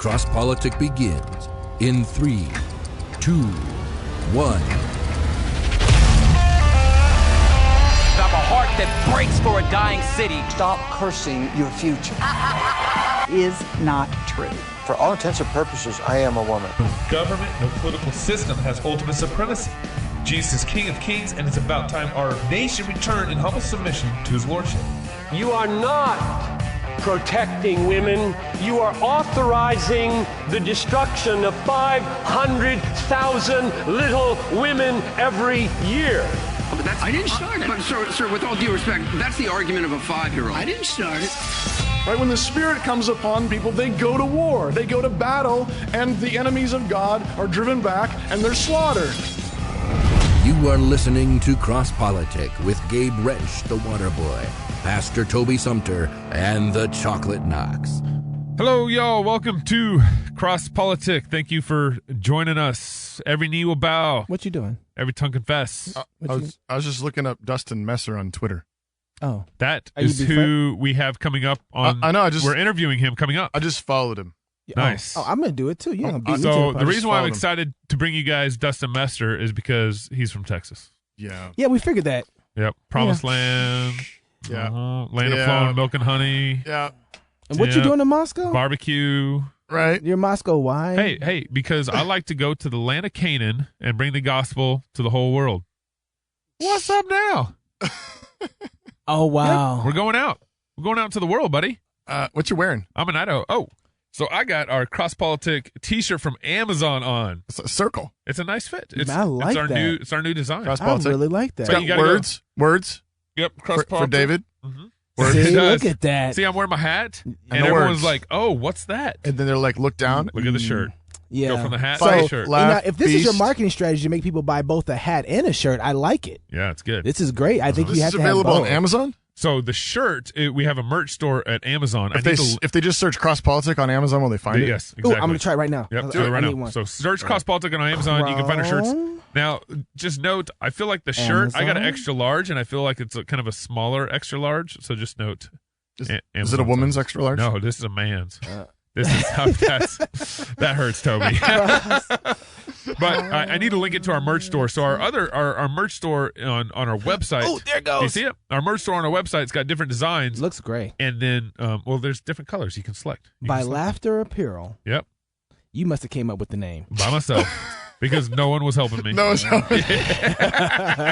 Cross Politic begins in 3, 2, 1. I have a heart that breaks for a dying city. Stop cursing your future. Is not true. For all intents and purposes, I am a woman. No government, no political system has ultimate supremacy. Jesus is King of Kings, and it's about time our nation return in humble submission to his lordship. You are not protecting women. You are authorizing the destruction of 500,000 little women every year. But I didn't start it. But sir, with all due respect, that's the argument of a 5-year-old. I didn't start it. Right, when the Spirit comes upon people, they go to war, they go to battle, and the enemies of God are driven back and they're slaughtered. You are listening to Cross Politic with Gabe Wrench, the Water Boy, Pastor Toby Sumter, and the Chocolate Knox. Hello, y'all. Welcome to Cross Politic. Thank you for joining us. Every knee will bow. What you doing? Every tongue confess. I was just looking up Dustin Messer on Twitter. Oh. That is who we have coming up on. I know. We're interviewing him coming up. I just followed him. Nice. Oh, I'm going to do it too. You're going to beat me So to the reason why I'm excited to bring you guys Dustin Messer is because he's from Texas. Yeah. Yeah, we figured that. Yep. Promised land. Yeah. Land of flowing milk and honey. Yeah. And what you doing in Moscow? Barbecue. Right. You're Moscow. Why? Hey, because I like to go to the land of Canaan and bring the gospel to the whole world. What's up now? Oh, wow. We're going out. We're going out to the world, buddy. What you wearing? I'm in Idaho. Oh, so I got our Cross Politic T-shirt from Amazon on. It's a circle. It's a nice fit. I like that. It's our new design. Cross I Politic. really like that. It's got words. Yep, Cross for David. Mm-hmm. See, look at that. See, I'm wearing my hat, and the everyone's words. like, "Oh, what's that?" And then they're like, look down. Look at the shirt. Yeah. Go from the hat So, to the shirt. Laugh, if this is your feast. marketing strategy to make people buy both a hat and a shirt, I like it. Yeah, it's good. This is great. I think This you is have to have available both. on Amazon? So the shirt, we have a merch store at Amazon. If they just search Cross Politic on Amazon, will they find it? Yes, Ooh, exactly. I'm going to try it right now. Yep, I do it right need now. one. So search Cross Politic on Amazon. You can find our shirts. Now, just note, I feel like the shirt, I got an Amazon? extra large, and I feel like it's kind of a smaller extra large. So just note. Is it a Amazon woman's size. extra large? No, this is a man's. This is how that hurts, Toby. But I need to link it to our merch store. So our merch store on our website. Oh, there it goes. Do you see it? Our merch store on our website's got different designs. Looks great. And then, there's different colors you can select. By Laughter Apparel. Yep. You must have came up with the name. By myself. Because no one was helping me. No one's helping.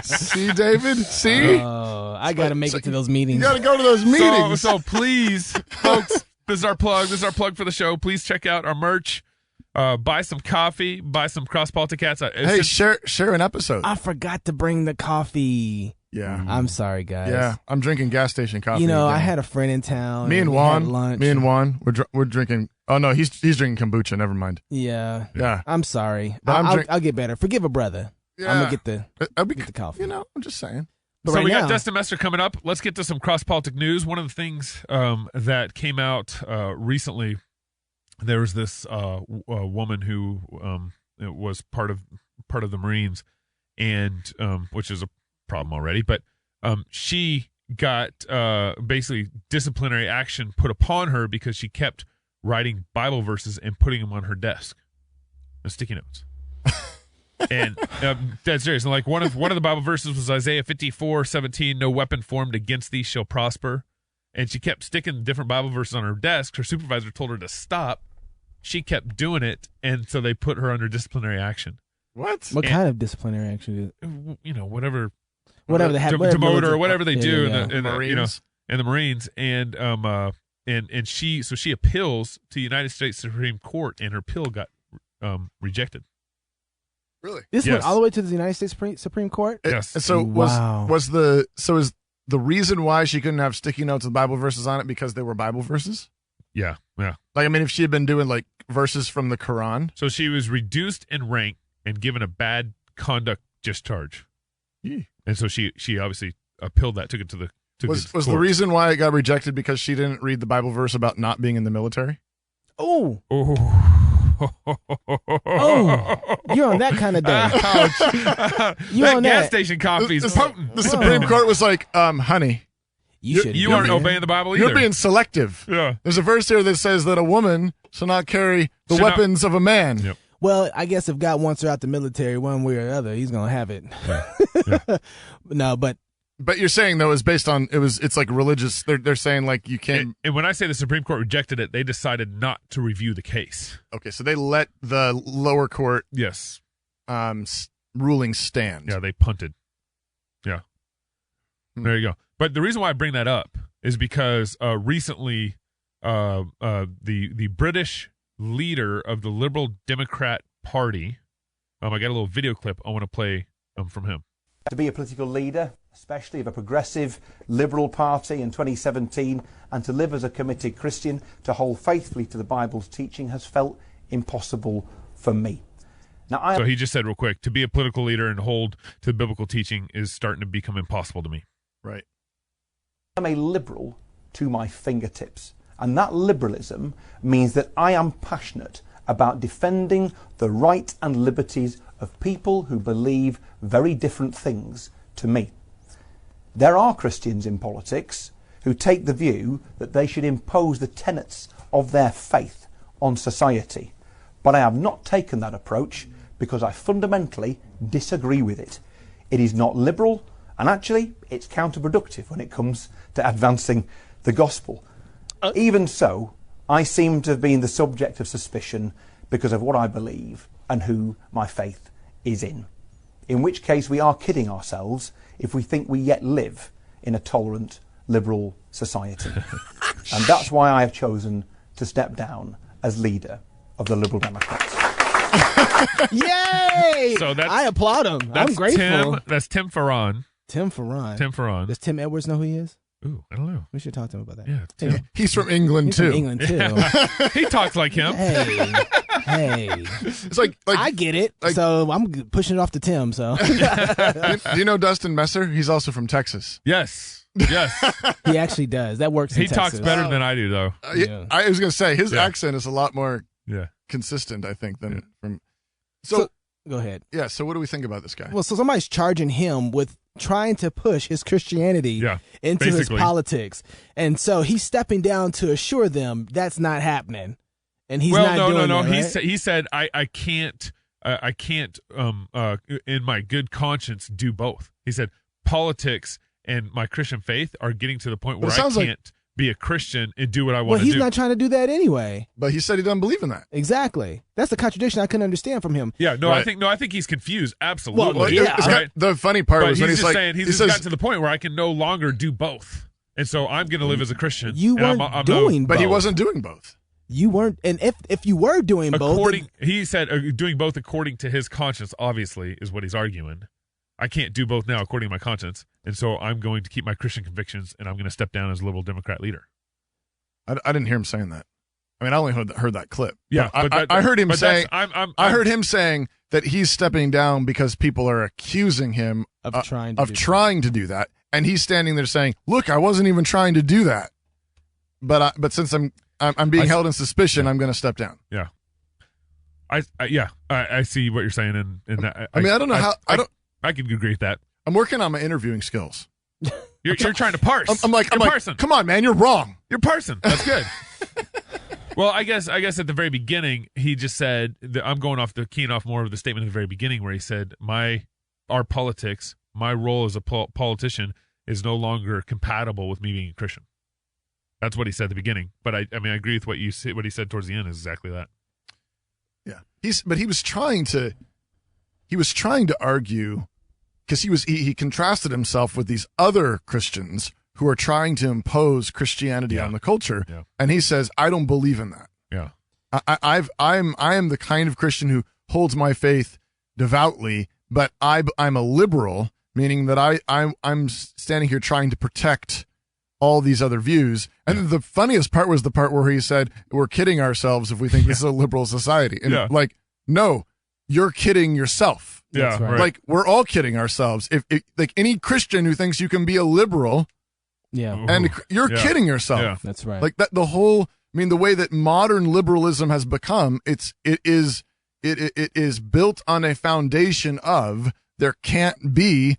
See, David? See? Oh, I got to make it to those meetings. You got to go to those meetings. So please, folks, this is our plug. This is our plug for the show. Please check out our merch. Buy some coffee. Buy some Cross Politic hats. Hey, share an episode. I forgot to bring the coffee. Yeah. I'm sorry, guys. Yeah, I'm drinking gas station coffee. You know, again. I had a friend in town. Me and we had Juan. lunch. Me and Juan. We're drinking. Oh no, he's drinking kombucha. Never mind. Yeah. Yeah. I'm sorry. But I'll get better. Forgive a brother. Yeah. I'm gonna get the coffee. You know, I'm just saying. But So right we now, got Dustin Messer coming up. Let's get to some Cross Politic news. One of the things that came out recently, there was this woman who was part of the Marines, and which is a problem already. But she got basically disciplinary action put upon her because she kept writing Bible verses and putting them on her desk, sticky notes. And dead serious. And like one of the Bible verses was Isaiah 54:17, no weapon formed against thee shall prosper. And she kept sticking different Bible verses on her desk. Her supervisor told her to stop. She kept doing it, and so they put her under disciplinary action. What kind of disciplinary action? You know, whatever they have, demote or whatever they do yeah. in the Marines. In the Marines, and she appeals to the United States Supreme Court, and her appeal got rejected. Really? This went all the way to the United States Supreme Court? Yes. And so Wow. is the reason why she couldn't have sticky notes with Bible verses on it because they were Bible verses? Yeah. Like, I mean, if she had been doing like verses from the Quran. So she was reduced in rank and given a bad conduct discharge. Yeah. And so she obviously appealed that, took it to the Was court. the reason why it got rejected because she didn't read the Bible verse about not being in the military? Oh. Oh, you're on that kind of day. Ouch. You that on gas that. station coffee is potent. The Supreme Court was like, honey, you aren't obeying the Bible either. You're being selective. Yeah. There's a verse here that says that a woman shall not carry the weapons of a man. Yep. Well, I guess if God wants her out the military one way or the other, he's going to have it. Yeah. No, but you're saying, though, it's based on, it's like religious. They're saying, like, you can't. And when I say the Supreme Court rejected it, they decided not to review the case. Okay, so they let the lower court Yes. ruling stand. Yeah, they punted. Yeah. There you go. But the reason why I bring that up is because recently the British leader of the Liberal Democrat Party, I got a little video clip I want to play from him. To be a political leader, especially of a progressive Liberal Party in 2017, and to live as a committed Christian, to hold faithfully to the Bible's teaching has felt impossible for me. Now, So he just said real quick, to be a political leader and hold to the biblical teaching is starting to become impossible to me. Right. I'm a liberal to my fingertips, and that liberalism means that I am passionate about defending the rights and liberties of people who believe very different things to me. There are Christians in politics who take the view that they should impose the tenets of their faith on society, but I have not taken that approach because I fundamentally disagree with it. It is not liberal, and actually it's counterproductive when it comes to advancing the gospel. Even so, I seem to have been the subject of suspicion because of what I believe and who my faith is in which case we are kidding ourselves if we think we yet live in a tolerant liberal society. And that's why I have chosen to step down as leader of the Liberal Democrats. Yay! So I applaud him. I'm grateful. That's Tim Farron. Tim Farron. Does Tim Edwards know who he is? Ooh, I don't know. We should talk to him about that. Yeah, Tim. He's from England, too. From England, too. Yeah. He talks like him. Hey. It's like I get it. So I'm pushing it off to Tim. So, do you know Dustin Messer? He's also from Texas. Yes. He actually does. That works. He talks better than I do, though. I was going to say his accent is a lot more Yeah. consistent, I think, than from. So go ahead. Yeah. So what do we think about this guy? Well, so somebody's charging him with trying to push his Christianity into his politics, and so he's stepping down to assure them that's not happening, and he's not doing that, right? He said I can't in my good conscience do both. He said politics and my Christian faith are getting to the point where I can't be a Christian and do what I want to do. Well, he's not trying to do that anyway. But he said he doesn't believe in that. Exactly. That's the contradiction I couldn't understand from him. Yeah, no, right. I think he's confused. Absolutely. Well, the funny part was when he's like, saying he's got to the point where I can no longer do both, and so I'm going to live as a Christian. You weren't doing both. But he wasn't doing both. You weren't, and if you were doing both, he said doing both according to his conscience, obviously, is what he's arguing. I can't do both now according to my conscience, and so I'm going to keep my Christian convictions, and I'm going to step down as a Liberal Democrat leader. I didn't hear him saying that. I mean, I only heard that clip. Yeah, I heard him saying. I heard him saying that he's stepping down because people are accusing him of trying to do that, and he's standing there saying, "Look, I wasn't even trying to do that, but since I'm being held in suspicion, I'm going to step down." Yeah, I see what you're saying, and I mean, I don't know how I can agree with that. I'm working on my interviewing skills. You're trying to parse. I'm like, come on, man, you're wrong. You're parsing. That's good. Well, I guess at the very beginning, he just said that I'm keying off more of the statement at the very beginning where he said, our politics, my role as a politician is no longer compatible with me being a Christian. That's what he said at the beginning. But I mean, I agree with what he said towards the end is exactly that. Yeah. He was trying to argue, because he contrasted himself with these other Christians who are trying to impose Christianity on the culture, and he says, "I don't believe in that. Yeah, I am the kind of Christian who holds my faith devoutly, but I'm a liberal, meaning that I'm standing here trying to protect all these other views." And the funniest part was the part where he said, "We're kidding ourselves if we think this is a liberal society." And like, no, you're kidding yourself. Yeah, right. Like, we're all kidding ourselves. If like any Christian who thinks you can be a liberal, and you're kidding yourself. Yeah. That's right. Like that, the way that modern liberalism has become, it is built on a foundation of there can't be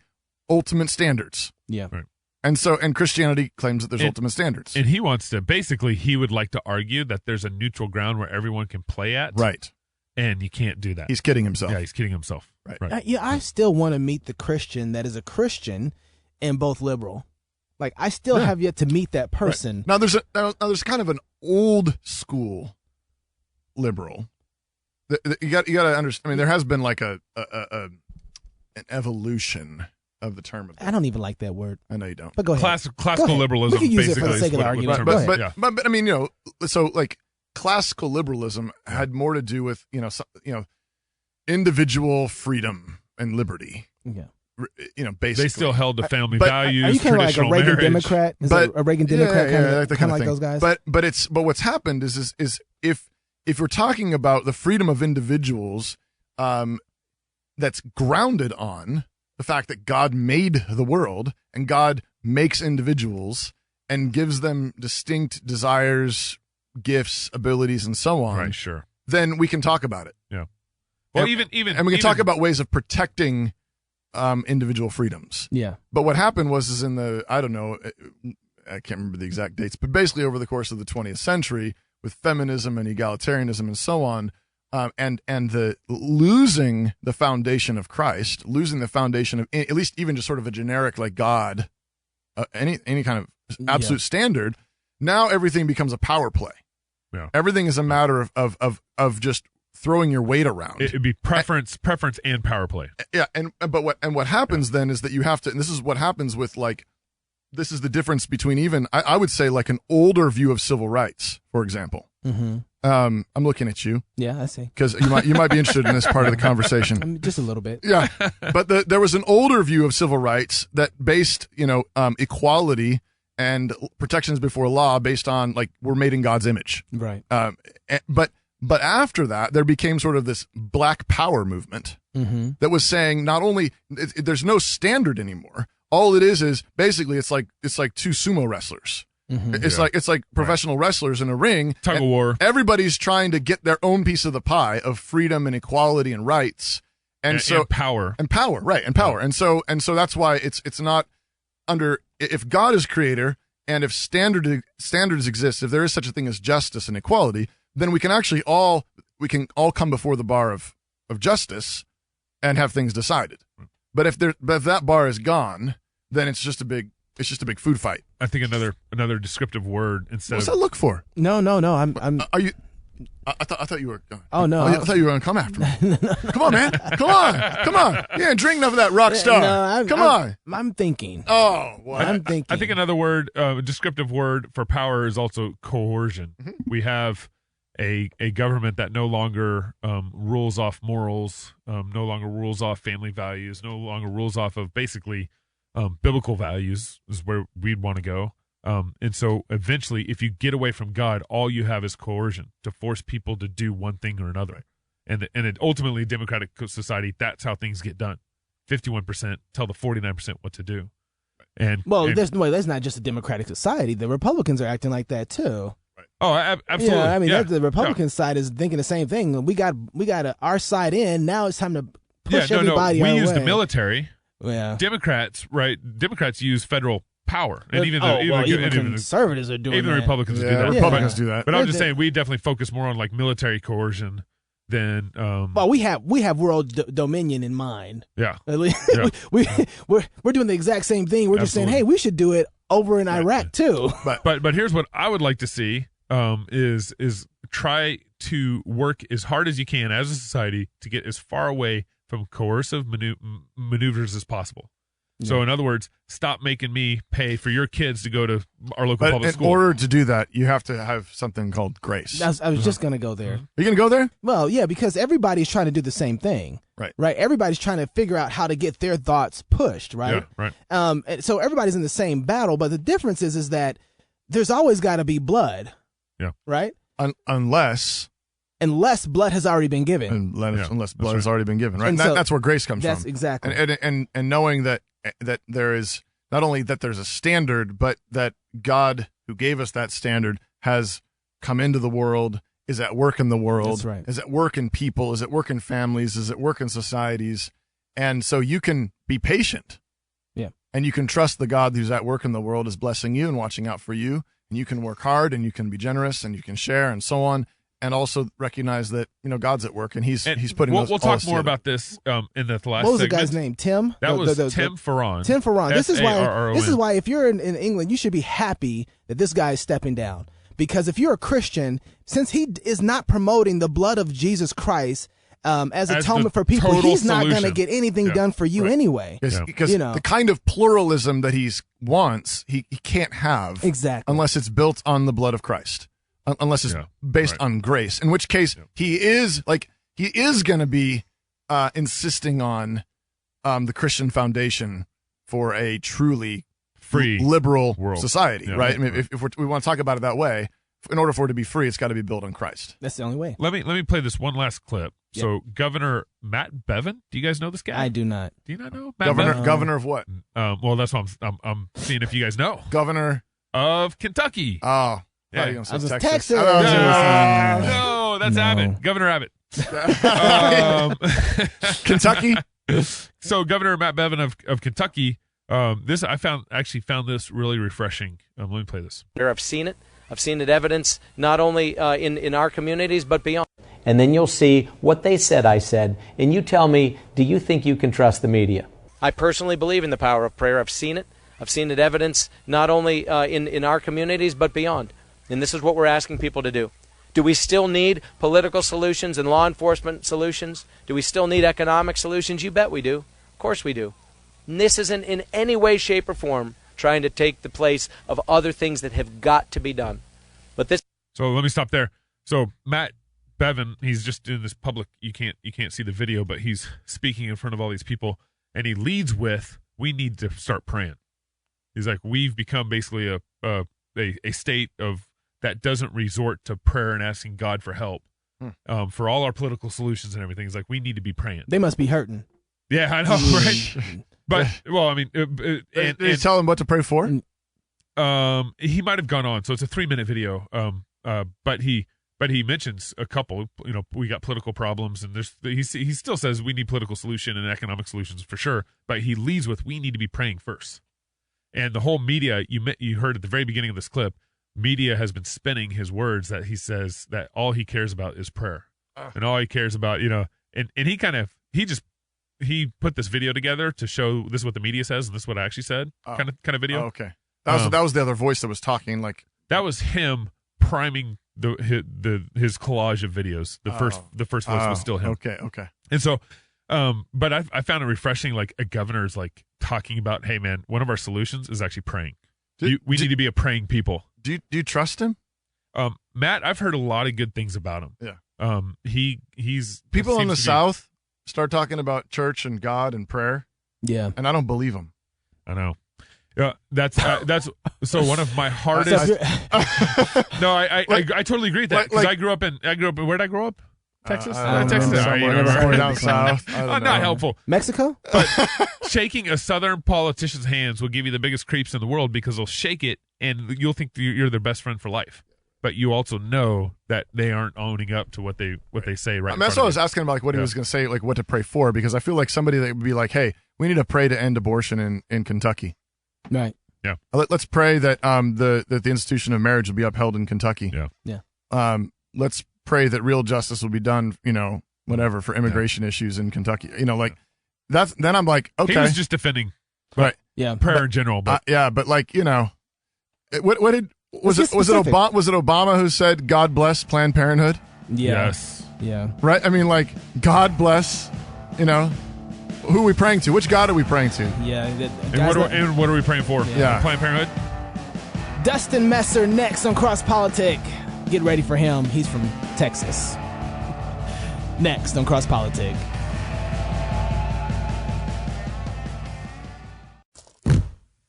ultimate standards. Yeah. Right. And Christianity claims that there's ultimate standards. And he would like to argue that there's a neutral ground where everyone can play at. Right. And you can't do that. He's kidding himself. Yeah, he's kidding himself. Right. I still want to meet the Christian that is a Christian and both liberal. Like, I still have yet to meet that person. Right. Now, there's kind of an old school liberal. You got to understand. I mean, there has been like an evolution of the term. I don't even like that word. I know you don't. But go ahead. Classical liberalism. We can use basically it for the sake of the argument. But I mean, so like classical liberalism had more to do with individual freedom and liberty. Yeah. Basically they still held to family values. Are you kind of like a Reagan marriage. Democrat? Is a Reagan Democrat kind of like those guys? But what's happened is if we're talking about the freedom of individuals, that's grounded on the fact that God made the world and God makes individuals and gives them distinct desires, gifts, abilities, and so on. Right, sure. Then we can talk about it. Yeah. Well, and we can talk about ways of protecting individual freedoms. Yeah. But what happened was in the, I don't know, I can't remember the exact dates, but basically over the course of the 20th century with feminism and egalitarianism and so on, and the losing the foundation of Christ, losing the foundation of at least even just sort of a generic like God, any kind of absolute standard. Now everything becomes a power play. Yeah. Everything is a matter of just throwing your weight around. It'd be preference and power play. Yeah, but what happens then is that you have to, and this is what happens with like, this is the difference between even I would say like an older view of civil rights, for example. Mm-hmm. I'm looking at you. Yeah, I see. Because you might be interested in this part of the conversation. Just a little bit. Yeah, but there was an older view of civil rights that based equality and protections before law based on like we're made in God's image. Right. But after that, there became sort of this Black Power movement that was saying not only there's no standard anymore. All it is basically it's like two sumo wrestlers. Mm-hmm. It's like professional wrestlers in a ring. Tug of war. Everybody's trying to get their own piece of the pie of freedom and equality and rights, and power and power, right? And power, and so that's why it's not under if God is creator and if standards exist, if there is such a thing as justice and equality, then we can actually all come before the bar of justice and have things decided. But if that bar is gone, then it's just a big food fight. I think another descriptive word instead. What's that look for? No. I'm. Are you? I thought you were. Oh no! I thought you were going to come after me. Come on, man! Come on! Yeah, drink enough of that rock star. No, come on! I'm thinking. Oh, what? I'm thinking. I think another word, descriptive word for power is also coercion. Mm-hmm. We have a government that no longer rules off morals, no longer rules off family values, no longer rules off of basically biblical values is where we'd want to go. And so eventually, if you get away from God, all you have is coercion to force people to do one thing or another. And ultimately, democratic society, that's how things get done. 51% tell the 49% what to do. That's not just a democratic society. The Republicans are acting like that too. Oh, absolutely. Yeah, I mean, the Republican side is thinking the same thing. We got our side in. Now it's time to push everybody our way. We use the military. Yeah. Democrats use federal power, and even conservatives are doing. Even the Republicans do that. Republicans do that. But I'm just saying, we definitely focus more on like military coercion than. Well, we have world dominion in mind. Yeah. At least we're doing the exact same thing. We're just saying, hey, we should do it over in Iraq too. But here's what I would like to see is try to work as hard as you can as a society to get as far away from coercive maneuvers as possible. Yeah. So in other words, stop making me pay for your kids to go to our local public school. In order to do that, you have to have something called grace. I was just going to go there. Are you going to go there? Well, yeah, because everybody's trying to do the same thing. Right. Everybody's trying to figure out how to get their thoughts pushed, right? Yeah, right. And so everybody's in the same battle, but the difference is that there's always got to be blood. Yeah. Right? Unless blood has already been given. Unless blood has already been given, right? And that's where grace comes from. That's exactly. And knowing that there is not only that there's a standard, but that God who gave us that standard has come into the world, is at work in the world, that's right. Is at work in people, is at work in families, is at work in societies. And so you can be patient Yeah. And you can trust the God who's at work in the world is blessing you and watching out for you. And you can work hard and you can be generous and you can share and so on. And also recognize that, God's at work and he's putting We'll talk more about this in the last segment. What was the guy's name? Tim? That was Tim Farron. Tim Farron. This is why if you're in England, you should be happy that this guy is stepping down. Because if you're a Christian, since he is not promoting the blood of Jesus Christ as atonement for people, he's not going to get anything done for you anyway. Because the kind of pluralism that he wants, he can't have unless it's built on the blood of Christ. Unless it's based on grace, in which case he is going to be insisting on the Christian foundation for a truly free liberal world. Society, right? I mean, if we want to talk about it that way, in order for it to be free, it's got to be built on Christ. That's the only way. Let me play this one last clip. Yep. So Governor Matt Bevin, do you guys know this guy? I do not. Do you not know Governor of what? Well, that's what I'm seeing if you guys know. Governor of Kentucky. Oh. Yeah. I was Texas. No, that's Abbott. Governor Abbott. Kentucky. So Governor Matt Bevin of Kentucky. This I found this really refreshing. Let me play this. I've seen it. I've seen it evidenced not only in our communities but beyond. And then you'll see what they said I said, and you tell me, do you think you can trust the media? I personally believe in the power of prayer. I've seen it. I've seen it evidenced not only in our communities but beyond. And this is what we're asking people to do. Do we still need political solutions and law enforcement solutions? Do we still need economic solutions? You bet we do. Of course we do. And this isn't in any way, shape, or form trying to take the place of other things that have got to be done. But this. So let me stop there. So Matt Bevin, he's just in this public. You can't see the video, but he's speaking in front of all these people, and he leads with, "We need to start praying." He's like, "We've become basically a state of." That doesn't resort to prayer and asking God for help for all our political solutions and everything. It's like we need to be praying. They must be hurting. Yeah, I know, right? But well, I mean, did you tell him what to pray for? He might have gone on, so it's a 3-minute video. But he mentions a couple. We got political problems, and he still says we need political solution and economic solutions for sure. But he leads with we need to be praying first. And the whole media you heard at the very beginning of this clip. Media has been spinning his words that he says that all he cares about is prayer, and all he cares about, and he put this video together to show this is what the media says and this is what I actually said, kind of video. Oh, okay, that was the other voice that was talking. Like that was him priming his collage of videos. The first voice was still him. Okay. And so, but I found it refreshing. Like a governor's like talking about, hey man, one of our solutions is actually praying. We need to be a praying people. Do you trust him? Matt, I've heard a lot of good things about him. Yeah. He's people in the South start talking about church and God and prayer. Yeah. And I don't believe them. I know. That's so one of my hardest. No, I totally agree with that because I grew up in where did I grow up? Texas? Texas. Somewhere down south. Not helpful. Mexico? But shaking a Southern politician's hands will give you the biggest creeps in the world because they'll shake it and you'll think you're their best friend for life. But you also know that they aren't owning up to what they say right now. That's what I was asking about, like what he was going to say, like what to pray for, because I feel like somebody that would be like, hey, we need to pray to end abortion in Kentucky. Right. Yeah. Let's pray that the institution of marriage will be upheld in Kentucky. Yeah. Let's pray that real justice will be done, whatever, for immigration issues in Kentucky. That's then I'm like, okay. He was just defending right. Yeah. Prayer in general. But but like, was it Obama who said God bless Planned Parenthood? Yeah. Yes. Yeah. Right? I mean, like, God bless, who are we praying to? Which God are we praying to? Yeah. And what are we praying for? Yeah. Planned Parenthood? Dustin Messer next on Cross Politic. Get ready for him. He's from Texas. Next on Cross Politic.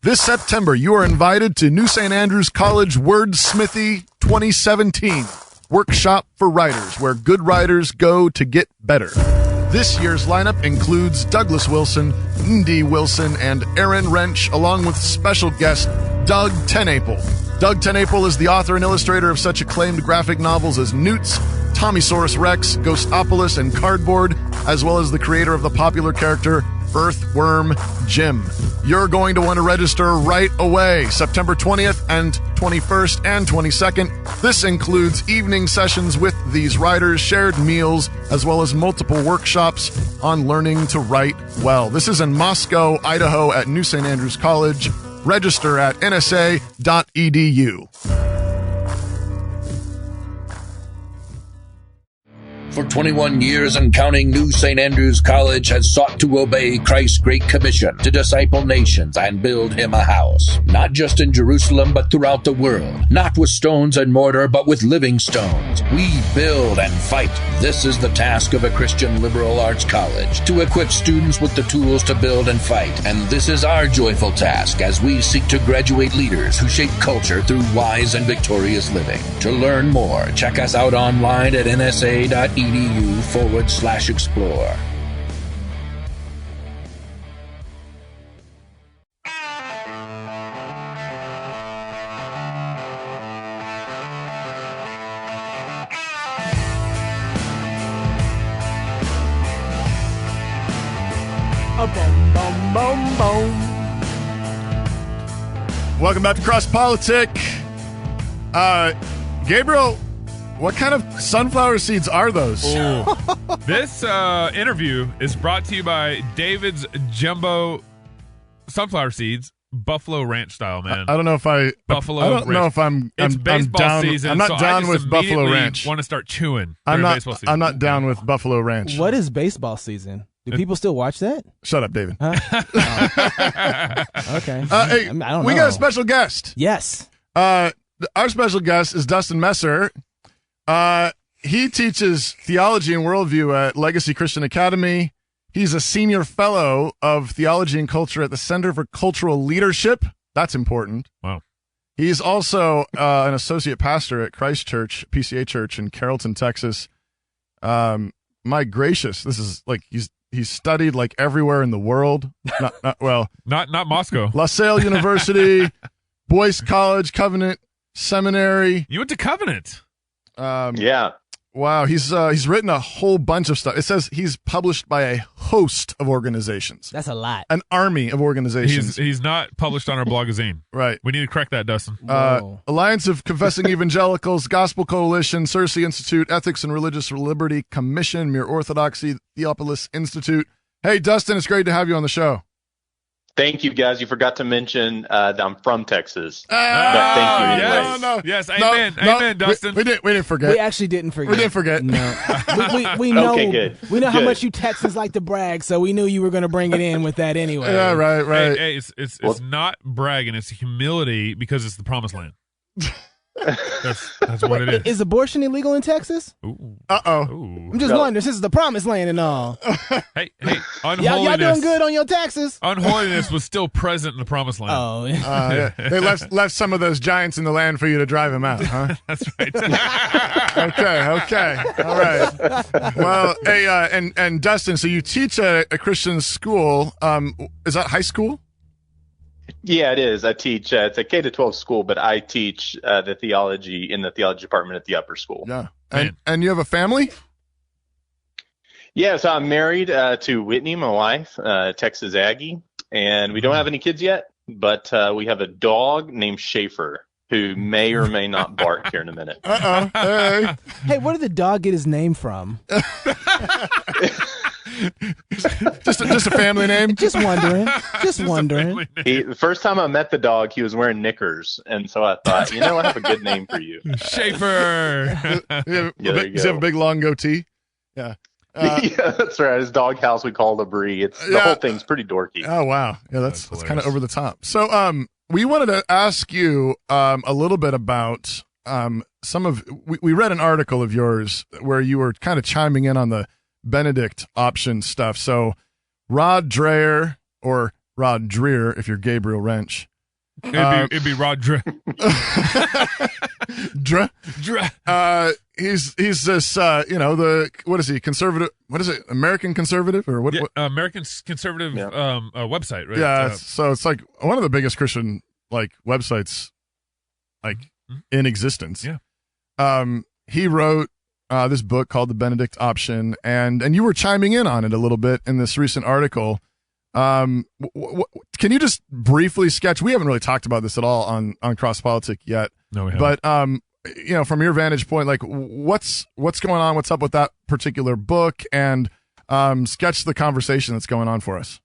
This September, you are invited to New St. Andrews College Wordsmithy 2017 Workshop for Writers, where good writers go to get better. This year's lineup includes Douglas Wilson, Ndie Wilson, and Aaron Wrench, along with special guest Doug Tenaple. Doug TenNapel is the author and illustrator of such acclaimed graphic novels as Newts, Tommysaurus Rex, Ghostopolis, and Cardboard, as well as the creator of the popular character Earthworm Jim. You're going to want to register right away, September 20th and 21st and 22nd. This includes evening sessions with these writers, shared meals, as well as multiple workshops on learning to write well. This is in Moscow, Idaho at New St. Andrews College. Register at nsa.edu. For 21 years and counting, New St. Andrews College has sought to obey Christ's Great Commission to disciple nations and build him a house, not just in Jerusalem, but throughout the world. Not with stones and mortar, but with living stones. We build and fight. This is the task of a Christian liberal arts college, to equip students with the tools to build and fight. And this is our joyful task as we seek to graduate leaders who shape culture through wise and victorious living. To learn more, check us out online at nsa.edu/explore. Welcome back to Cross Politic. Gabriel, what kind of sunflower seeds are those? This interview is brought to you by David's Jumbo Sunflower Seeds, Buffalo Ranch style, man. I don't know if Buffalo I don't Ranch. know if I'm baseball down. season. I'm not so down I just with Buffalo Ranch. Want to start chewing? I'm baseball season. not down with Buffalo Ranch. What is baseball season? Do people still watch that? Shut up, David. Huh? Oh. Okay. Hey, I don't know. We got a special guest. Yes. Our special guest is Dustin Messer. He teaches theology and worldview at Legacy Christian Academy. He's a senior fellow of theology and culture at the Center for Cultural Leadership. That's important. Wow. He's also an associate pastor at Christ Church, PCA Church in Carrollton, Texas. My gracious, this is like he's studied like everywhere in the world. Not Moscow. La Salle University, Boyce College, Covenant Seminary. You went to Covenant. Yeah. Wow, he's written a whole bunch of stuff. It says he's published by a host of organizations. That's a lot. An army of organizations. He's not published on our blogazine. Right. We need to correct that, Dustin. Alliance of Confessing Evangelicals, Gospel Coalition, Circe Institute, Ethics and Religious Liberty Commission, Mere Orthodoxy, Theopolis Institute. Hey, Dustin, it's great to have you on the show. Thank you, guys. You forgot to mention that I'm from Texas. But thank you anyways. No. Yes, amen. Amen, Dustin. We didn't forget. We actually didn't forget. We didn't forget. No. we know. Okay, good. We know how Good. much you Texans like to brag, so we knew you were going to bring it in with that anyway. Yeah, right. Hey, it's not bragging. It's humility because it's the promised land. That's what it is. Is abortion illegal in Texas? Ooh. Uh-oh. I'm just wondering, this is the promised land and all. Hey, unholiness. Y'all doing good on your taxes? Unholiness was still present in the promised land. Oh, yeah. They left some of those giants in the land for you to drive them out, huh? That's right. Okay. All right. Well, hey, and Dustin, so you teach a Christian school. Is that high school? Yeah, it is. I teach, it's a K-12 school, but I teach the theology in the theology department at the upper school. Yeah. And you have a family? Yeah, so I'm married to Whitney, my wife, Texas Aggie, and we don't have any kids yet, but we have a dog named Schaefer who may or may not bark here in a minute. Hey. Hey, where did the dog get his name from? just a family name. Just wondering. The first time I met the dog, he was wearing knickers, and so I thought, I have a good name for you. Schaefer. Does he have a big long goatee? Yeah. Yeah, that's right. His dog house we call the Brie. The whole thing's pretty dorky. Oh wow, yeah, that's kind of over the top. So, we wanted to ask you a little bit about some of. We read an article of yours where you were kind of chiming in on the Benedict option stuff. So, Rod Dreher or Rod Dreher if you're Gabriel Wrench. It'd be Rod Dreher. He's this what is he, conservative, what is it, American conservative or what? American conservative website, right? Yeah, so it's like one of the biggest Christian like websites like in existence. Yeah. He wrote this book called The Benedict Option, and you were chiming in on it a little bit in this recent article. Can you just briefly sketch? We haven't really talked about this at all on Cross Politic yet. No, we haven't. But from your vantage point, like what's going on? What's up with that particular book? And sketch the conversation that's going on for us.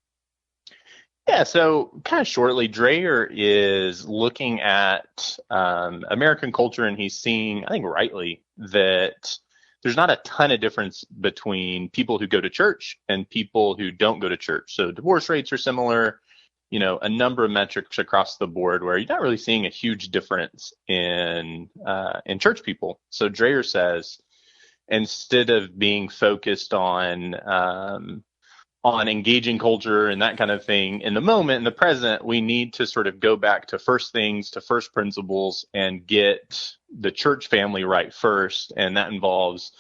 Yeah, so kind of shortly, Dreyer is looking at American culture, and he's seeing, I think rightly, that there's not a ton of difference between people who go to church and people who don't go to church. So divorce rates are similar, a number of metrics across the board where you're not really seeing a huge difference in church people. So Dreyer says, instead of being focused on engaging culture and that kind of thing in the moment, in the present, we need to sort of go back to first things, to first principles, and get the church family right first. And that involves,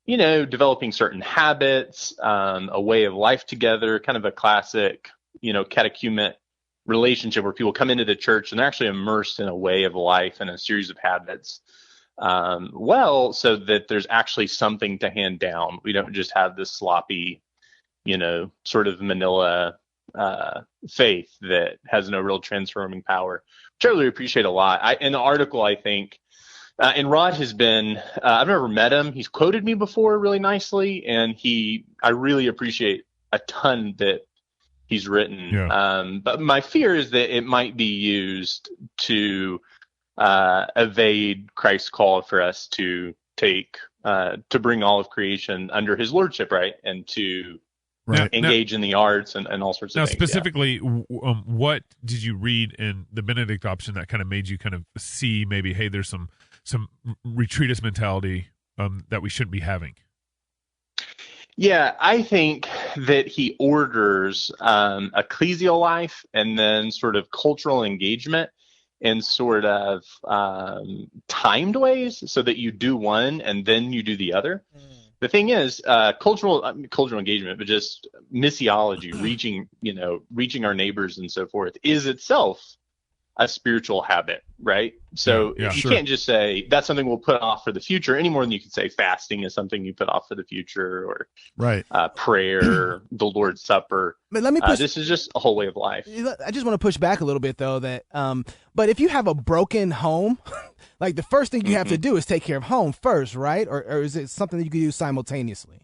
developing certain habits, a way of life together, kind of a classic, catechumenate relationship where people come into the church and they're actually immersed in a way of life and a series of habits. So that there's actually something to hand down. We don't just have this sloppy, sort of Manila faith that has no real transforming power, which I really appreciate a lot. In the article, I think, and Rod has been, I've never met him. He's quoted me before really nicely, and I really appreciate a ton that he's written. Yeah. But my fear is that it might be used to evade Christ's call for us to take, to bring all of creation under his lordship, right? And to engage in the arts and all sorts of things. Now, specifically, what did you read in the Benedict Option that kind of made you kind of see maybe, hey, there's some retreatist mentality that we shouldn't be having? Yeah, I think that he orders ecclesial life and then sort of cultural engagement in sort of timed ways so that you do one and then you do the other. The thing is, cultural engagement, but just missiology, reaching our neighbors and so forth, is itself a spiritual habit, right? So you can't just say that's something we'll put off for the future any more than you can say fasting is something you put off for the future, or prayer, the Lord's Supper. But let me push, this is just a whole way of life. I just want to push back a little bit, though, that but if you have a broken home, like the first thing you have to do is take care of home first, right? Or is it something that you can do simultaneously?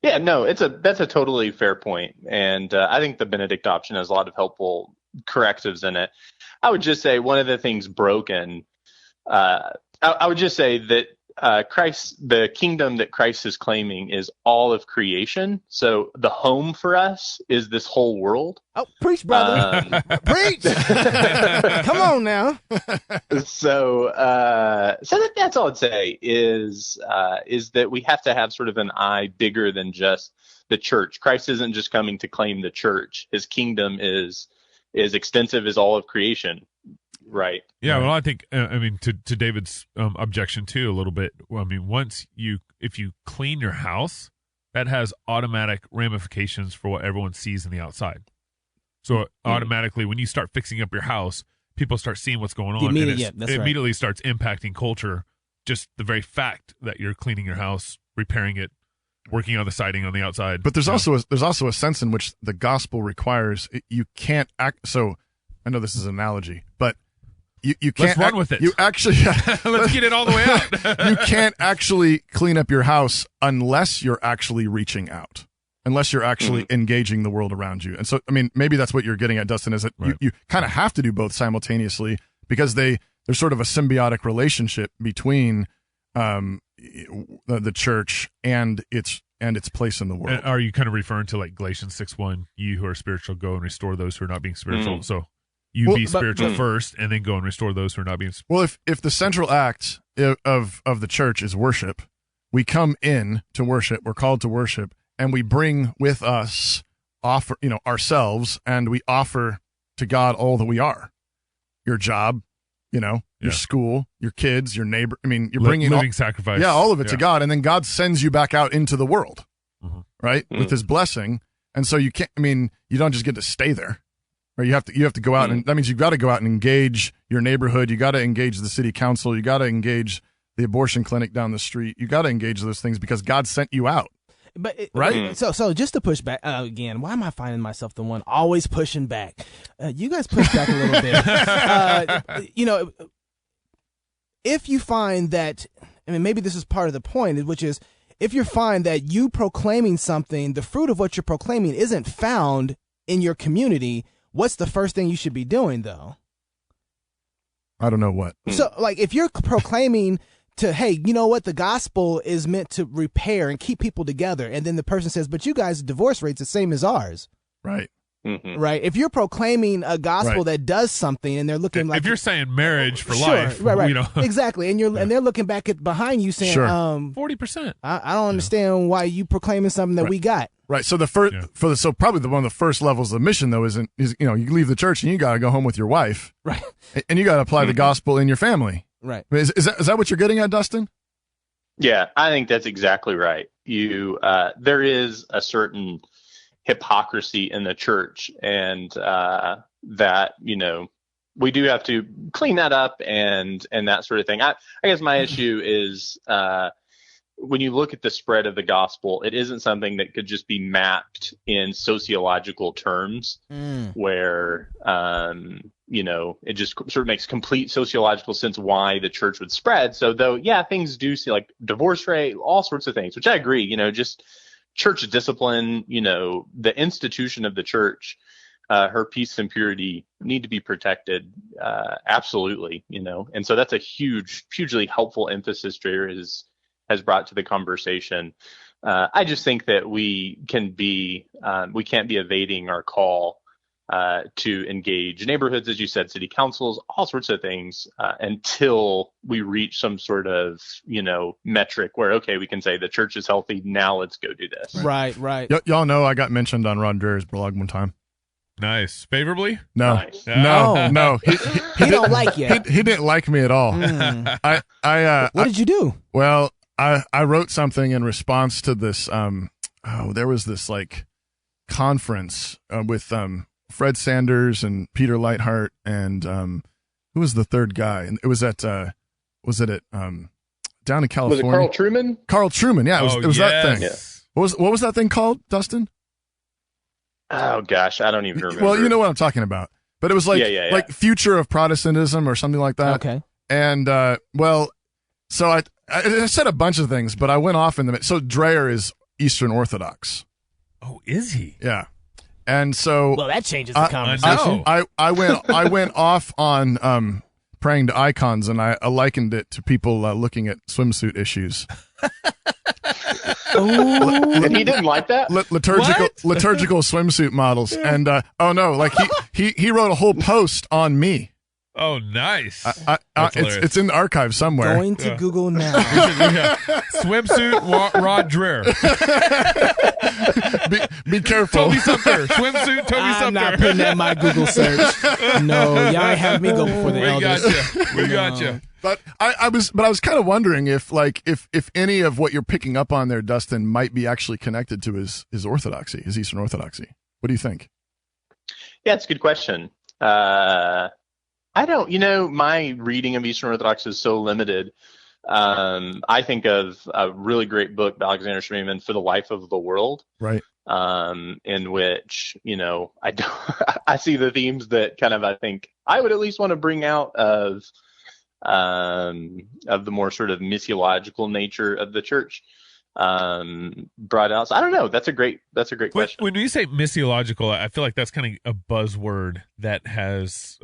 Yeah, no, that's a totally fair point. And I think the Benedict Option has a lot of helpful correctives in it. I would just say one of the things broken, I would just say that the kingdom that Christ is claiming is all of creation. So the home for us is this whole world. Oh, preach, brother. Preach. Come on now. So that's all I'd say is that we have to have sort of an eye bigger than just the church. Christ isn't just coming to claim the church. His kingdom is extensive as all of creation. Right. Yeah. Well, I think, to David's objection too, a little bit. Well, if you clean your house, that has automatic ramifications for what everyone sees in the outside. So automatically, when you start fixing up your house, people start seeing what's going on, and it immediately starts impacting culture. Just the very fact that you're cleaning your house, repairing it, working on the siding on the outside. But there's also a sense in which the gospel requires you can't act. So I know this is an analogy, but you can't. Let's run with it. You actually let's get it all the way out. You can't actually clean up your house unless you're actually reaching out, unless you're actually engaging the world around you. And so, maybe that's what you're getting at, Dustin, is that you kind of have to do both simultaneously because there's sort of a symbiotic relationship between the church and its place in the world. And are you kind of referring to like Galatians 6:1? You who are spiritual, go and restore those who are not being spiritual. So be spiritual first, and then go and restore those who are not being spiritual. Well, if the central act of the church is worship, we come in to worship. We're called to worship, and we bring with us ourselves, and we offer to God all that we are. Your job, your school, your kids, your neighbor. You're bringing living sacrifice. Yeah, all of it to God, and then God sends you back out into the world, right, with His blessing. And so you can't. You don't just get to stay there, Or you have to go out, and that means you've got to go out and engage your neighborhood. You got to engage the city council. You got to engage the abortion clinic down the street. You got to engage those things because God sent you out. But right. So just to push back again, why am I finding myself the one always pushing back? You guys push back a little bit. If you find that, I mean, maybe this is part of the point, which is if you find that you proclaiming something, the fruit of what you're proclaiming isn't found in your community, what's the first thing you should be doing, though? I don't know what. So, like, if you're proclaiming to, hey, you know what, the gospel is meant to repair and keep people together, and then the person says, but you guys' divorce rate's the same as ours. Right. Mm-hmm. Right. If you're proclaiming a gospel that does something, and they're looking like, if you're saying marriage for sure, life, right, you know, exactly, and and they're looking back behind you saying, 40%. I don't understand why you proclaiming something that we got. Right. So so probably one of the first levels of mission though is you leave the church and you got to go home with your wife, right, and you got to apply the gospel in your family, right. Is that what you're getting at, Dustin? Yeah, I think that's exactly right. There is a certain hypocrisy in the church, and that we do have to clean that up and that sort of thing. I guess my issue is when you look at the spread of the gospel, it isn't something that could just be mapped in sociological terms where it just sort of makes complete sociological sense why the church would spread. So though, things do see like divorce rate, all sorts of things, which I agree, just church discipline, the institution of the church, her peace and purity need to be protected. Absolutely. And so that's a hugely helpful emphasis Dreher has brought to the conversation. I just think that we can't be evading our call to engage neighborhoods, as you said, city councils, all sorts of things, until we reach some sort of, metric where, okay, we can say the church is healthy. Now let's go do this. Right. Y'all know I got mentioned on Ron Dreher's blog one time. Nice. Favorably? No. Nice. No. He don't like you. He didn't like me at all. What did you do? Well, I wrote something in response to this. There was this like conference with Fred Sanders and Peter Lightheart and who was the third guy? And it was at down in California. Was it Carl Truman? Carl Truman, yeah. It was that thing. Yeah. What was that thing called, Dustin? Oh gosh, I don't even remember. Well, you know what I'm talking about. But it was like like future of Protestantism or something like that. Okay. And so I said a bunch of things, but I went off in the so Dreher is Eastern Orthodox. Oh, is he? Yeah. And so that changes the conversation. I went off on praying to icons, and I likened it to people looking at swimsuit issues. And he didn't like that? Liturgical swimsuit models. And he wrote a whole post on me. Oh, nice. It's in the archive somewhere. Going to Google now. Swimsuit Rod Dreher. Be careful. Toby Sumter. Swimsuit Toby Sumter. I'm not putting that in my Google search. No, y'all ain't have me go before the elders. We got you. But I was kind of wondering if any of what you're picking up on there, Dustin, might be actually connected to his orthodoxy, his Eastern Orthodoxy. What do you think? Yeah, it's a good question. I don't, my reading of Eastern Orthodox is so limited. I think of a really great book by Alexander Schmemann, For the Life of the World. Right. In which, I see the themes that kind of, I think I would at least want to bring out of the more sort of missiological nature of the church. Brought out. So I don't know. That's a great question. When you say missiological, I feel like that's kind of a buzzword that has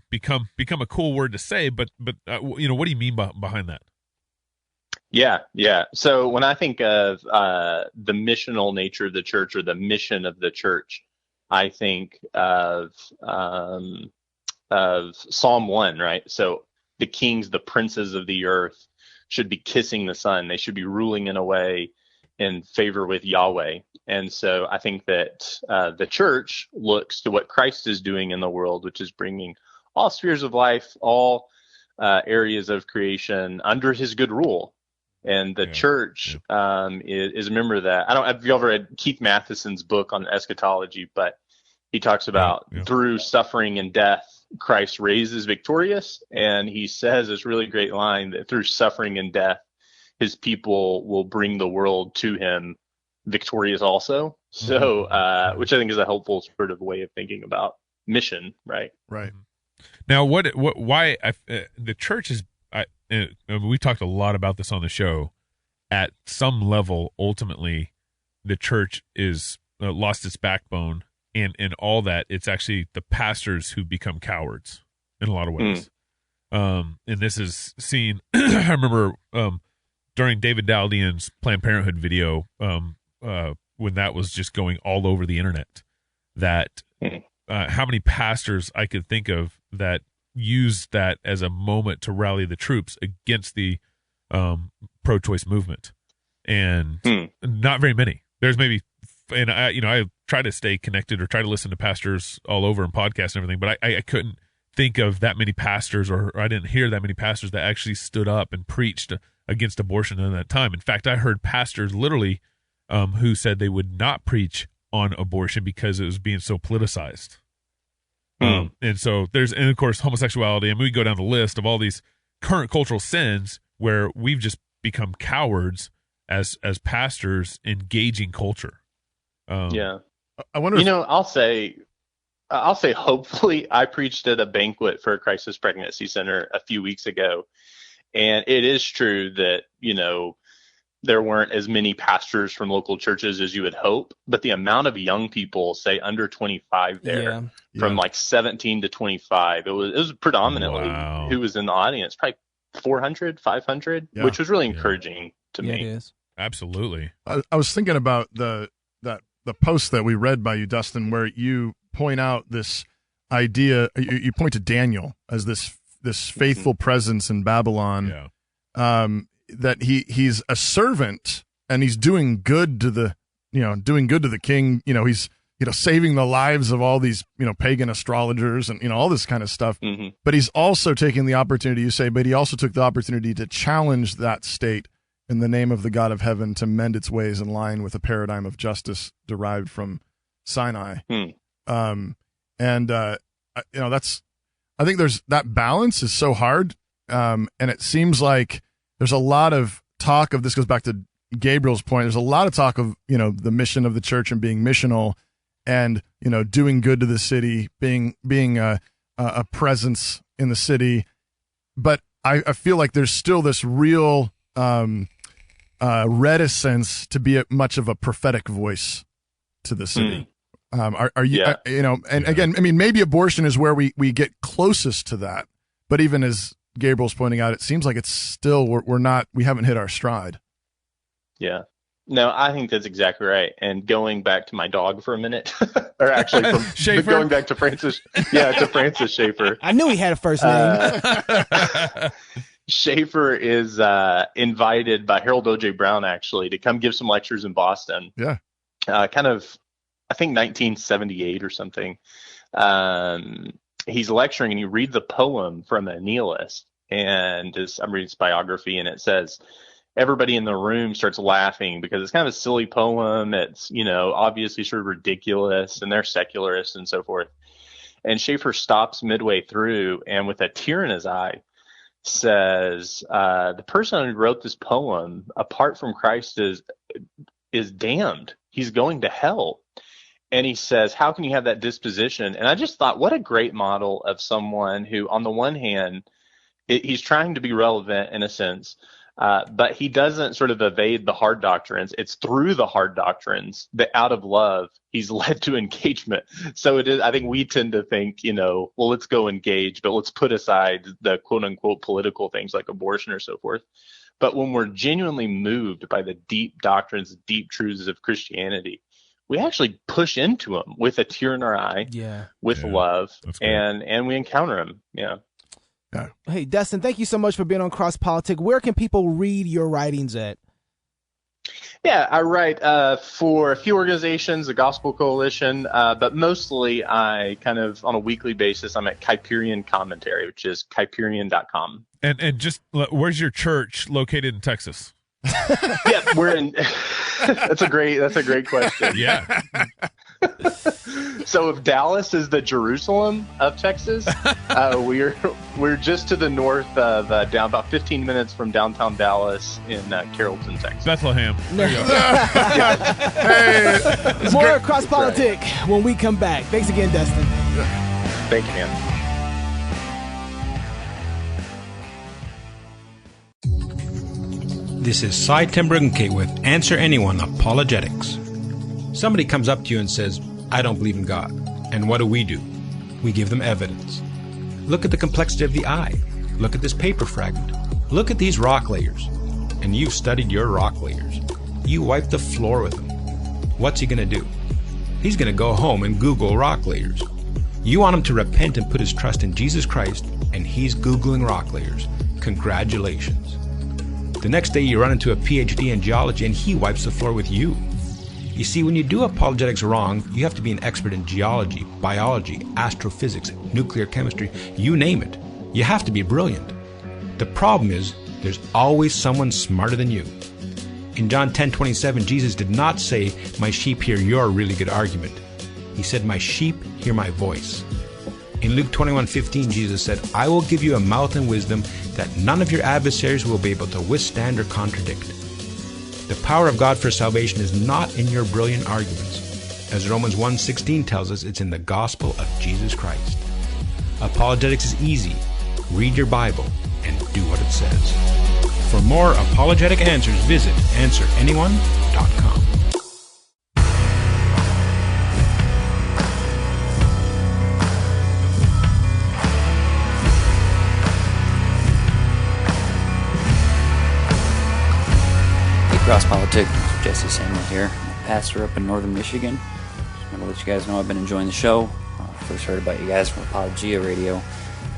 become a cool word to say. But what do you mean behind that? Yeah. So when I think of the missional nature of the church or the mission of the church, I think of Psalm 1, right? So the kings, the princes of the earth should be kissing the Son. They should be ruling in a way in favor with Yahweh. And so I think that the church looks to what Christ is doing in the world, which is bringing all spheres of life, all areas of creation under his good rule. And the church is a member of that. I don't know if you ever read Keith Matheson's book on eschatology, but He talks about through suffering and death, Christ raises victorious. And he says this really great line that through suffering and death, his people will bring the world to him victorious also. So, which I think is a helpful sort of way of thinking about mission, right? Right. Now, why the church is, we talked a lot about this on the show. At some level, ultimately, the church is lost its backbone, and all that. It's actually the pastors who become cowards in a lot of ways. And this is seen. I remember during David Daldian's Planned Parenthood video, when that was just going all over the internet, that how many pastors I could think of that used that as a moment to rally the troops against the pro-choice movement, and not very many. There's maybe, and I try to stay connected or try to listen to pastors all over and podcasts and everything, but I couldn't think of that many pastors, or I didn't hear that many pastors that actually stood up and preached against abortion in that time. In fact, I heard pastors literally who said they would not preach on abortion because it was being so politicized. And so and of course, homosexuality, and we go down the list of all these current cultural sins where we've just become cowards as pastors engaging culture. I wonder. I'll say, hopefully, I preached at a banquet for a crisis pregnancy center a few weeks ago, and it is true that there weren't as many pastors from local churches as you would hope, but the amount of young people, say under 25 there, from like 17 to 25, it was predominantly who was in the audience, probably 400, 500, which was really encouraging to me. It is. Absolutely. I was thinking about the post that we read by you, Dustin, where you point out this idea. You point to Daniel as this faithful presence in Babylon. That he's a servant and he's doing good to the king. He's saving the lives of all these pagan astrologers and all this kind of stuff. But he's also taking the opportunity, but he also took the opportunity to challenge that state in the name of the God of heaven to mend its ways in line with a paradigm of justice derived from Sinai. I think there's that balance is so hard. And it seems like there's a lot of talk of, this goes back to Gabriel's point, there's a lot of talk of, the mission of the church and being missional and, doing good to the city, being a presence in the city. But I feel like there's still this real reticence to be much of a prophetic voice to the city. Are you, again, I mean, maybe abortion is where we get closest to that, but even as Gabriel's pointing out, it seems like it's still, we haven't hit our stride. Yeah. No, I think that's exactly right. And going back to my dog for a minute, or actually from going back to Francis, to Francis Schaeffer. I knew he had a first name. Schaeffer is invited by Harold O.J. Brown, actually, to come give some lectures in Boston. Yeah. Kind of, I think 1978 or something. He's lecturing and he reads a poem from a nihilist, and I'm reading his biography, and it says, everybody in the room starts laughing because it's kind of a silly poem. It's, obviously sort of ridiculous, and they're secularists and so forth. And Schaeffer stops midway through and with a tear in his eye says, the person who wrote this poem, apart from Christ, is damned. He's going to hell. And he says, how can you have that disposition? And I just thought, what a great model of someone who, on the one hand, he's trying to be relevant in a sense, but he doesn't sort of evade the hard doctrines. It's through the hard doctrines that out of love, he's led to engagement. So it is, I think we tend to think, well, let's go engage, but let's put aside the quote unquote political things like abortion or so forth. But when we're genuinely moved by the deep doctrines, deep truths of Christianity, we actually push into them with a tear in our eye, with love, and we encounter them. Yeah. Hey, Dustin, thank you so much for being on Cross Politic. Where can people read your writings at? Yeah, I write for a few organizations, the Gospel Coalition, but mostly I kind of, on a weekly basis, I'm at Kuyperian Commentary, which is Kuyperian.com. And just, where's your church located in Texas? Yeah, we're in. That's a great question. Yeah. So if Dallas is the Jerusalem of Texas, we're just to the north of down about 15 minutes from downtown Dallas in Carrollton, Texas. Bethlehem. There you go. Hey, more Cross Politic when we come back. Thanks again, Dustin. Thank you, man. This is Cy Timbergen with Answer Anyone Apologetics. Somebody comes up to you and says, I don't believe in God. And what do? We give them evidence. Look at the complexity of the eye. Look at this paper fragment. Look at these rock layers. And you've studied your rock layers. You wipe the floor with them. What's he going to do? He's going to go home and Google rock layers. You want him to repent and put his trust in Jesus Christ, and he's Googling rock layers. Congratulations. The next day you run into a PhD in geology and he wipes the floor with you. You see, when you do apologetics wrong, you have to be an expert in geology, biology, astrophysics, nuclear chemistry, you name it. You have to be brilliant. The problem is, there's always someone smarter than you. In John 10:27, Jesus did not say, my sheep hear your really good argument. He said, my sheep hear my voice. In Luke 21:15, Jesus said, I will give you a mouth and wisdom that none of your adversaries will be able to withstand or contradict. The power of God for salvation is not in your brilliant arguments. As Romans 1:16 tells us, it's in the gospel of Jesus Christ. Apologetics is easy. Read your Bible and do what it says. For more apologetic answers, visit AnswerAnyone.com. Cross Politic, Jesse Samuel here, pastor up in northern Michigan. Just want to let you guys know I've been enjoying the show. First heard about you guys from Apologia Radio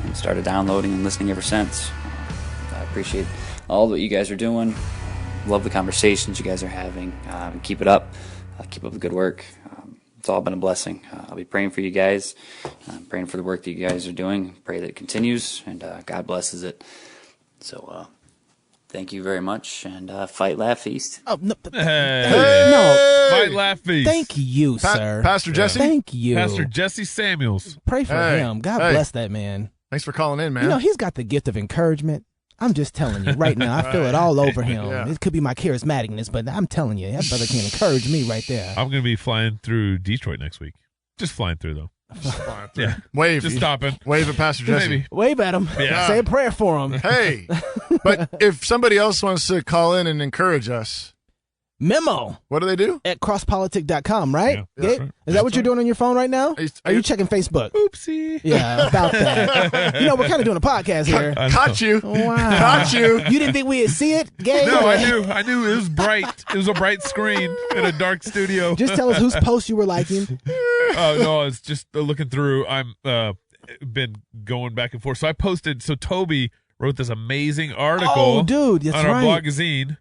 and started downloading and listening ever since. I appreciate all that you guys are doing. Love the conversations you guys are having. Keep it up. Keep up the good work. It's all been a blessing. I'll be praying for you guys. I'm praying for the work that you guys are doing. Pray that it continues and God blesses it. So, thank you very much, and fight, laugh, feast. Oh, no. No. Fight, laugh, feast. Thank you, sir. Pastor Jesse? Thank you. Pastor Jesse Samuels. Pray for him. God bless that man. Thanks for calling in, man. You know, he's got the gift of encouragement. I'm just telling you right now. I feel it all over him. Yeah. It could be my charismaticness, but I'm telling you, that brother can encourage me right there. I'm going to be flying through Detroit next week. Just flying through, though. Yeah. Wave. Just stopping. Wave at Pastor Jesse. Maybe. Wave at him. Yeah. Say a prayer for him. Hey, but if somebody else wants to call in and encourage us. Memo. What do they do? At crosspolitic.com, right? Yeah, right. Is that what you're doing on your phone right now? Are you checking Facebook? Oopsie. Yeah, about that. You know, we're kind of doing a podcast here. Caught you. Wow. Caught you. You didn't think we'd see it, Gabe? No, I knew. It was bright. It was a bright screen in a dark studio. Just tell us whose post you were liking. Oh, no, it's just looking through. I'm been going back and forth. So I posted, Toby wrote this amazing article dude, that's on our right. blogazine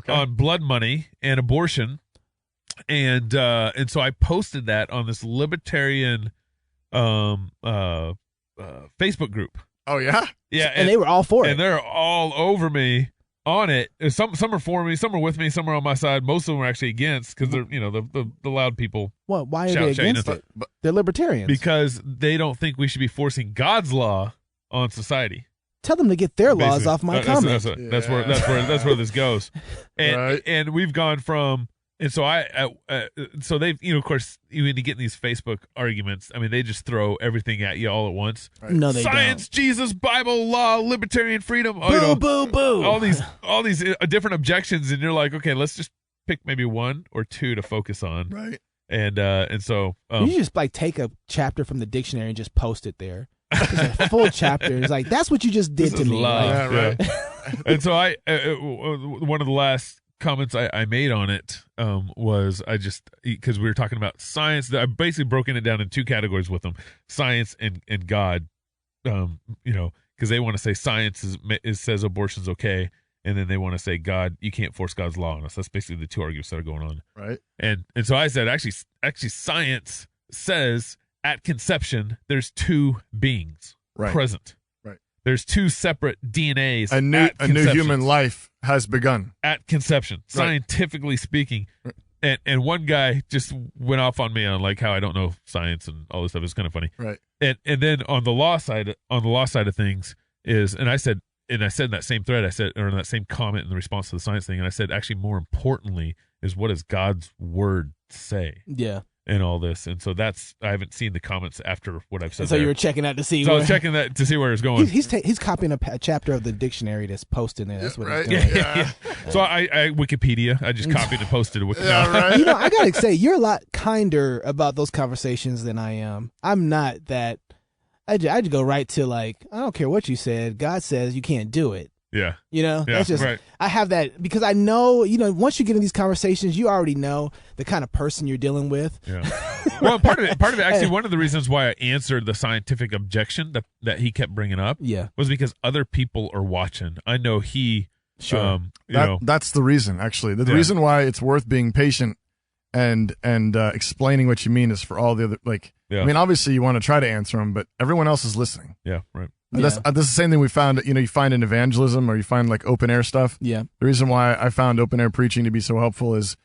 on blood money and abortion. And so I posted that on this libertarian Facebook group. Oh, yeah? Yeah. And they were all for it. And they're all over me on it. Some are for me, some are with me, some are on my side. Most of them are actually against because they're, the loud people. What? Why are they against it? They're libertarians. Because they don't think we should be forcing God's law on society. Tell them to get their laws off my comments. That's where this goes. And we've gone from, and so so they've, of course, you need to get in these Facebook arguments. I mean, they just throw everything at you all at once. Right. No, they Science, don't. Jesus, Bible, law, libertarian freedom. Boo, boo, boo. All these different objections, and you're like, okay, let's just pick maybe one or two to focus on. Right. And so you just take a chapter from the dictionary and just post it there. It's a full chapter. It's like, that's what you just did to me. Yeah, right. And so one of the last comments I made on it was because we were talking about science. I basically broken it down in two categories with them: science and God. Because they want to say science says abortion's okay, and then they want to say God, you can't force God's law on us. That's basically the two arguments that are going on. Right. And so I said, actually, science says at conception there's two beings present. Right. There's two separate DNAs. A new human life has begun at conception. Scientifically speaking, And one guy just went off on me on like how I don't know science and all this stuff. It's kind of funny. Right. And then on the law side of things and I said in that same thread, I said, or in that same comment in the response to the science thing, and I said, actually, more importantly is what does God's word say? Yeah. And all this, and so I haven't seen the comments after what I've said. So you were checking out to see. So I was checking that to see where it's going. He's copying a chapter of the dictionary that's posted there. That's what he's doing. Yeah. So I Wikipedia. I just copied and posted it. Right. You know, I gotta say, you're a lot kinder about those conversations than I am. I'm not that. I just go right to like, I don't care what you said. God says you can't do it. Yeah. You know, yeah, that's just, right. I have that because I know, you know, once you get in these conversations, you already know the kind of person you're dealing with. Yeah. Well, part of it, actually, one of the reasons why I answered the scientific objection that he kept bringing up was because other people are watching. I know he, that's the reason, actually. The reason why it's worth being patient and explaining what you mean is for all the other, I mean, obviously you want to try to answer them, but everyone else is listening. Yeah, right. That's the same thing we found, you find in evangelism or you find like open air stuff. Yeah. The reason why I found open air preaching to be so helpful is,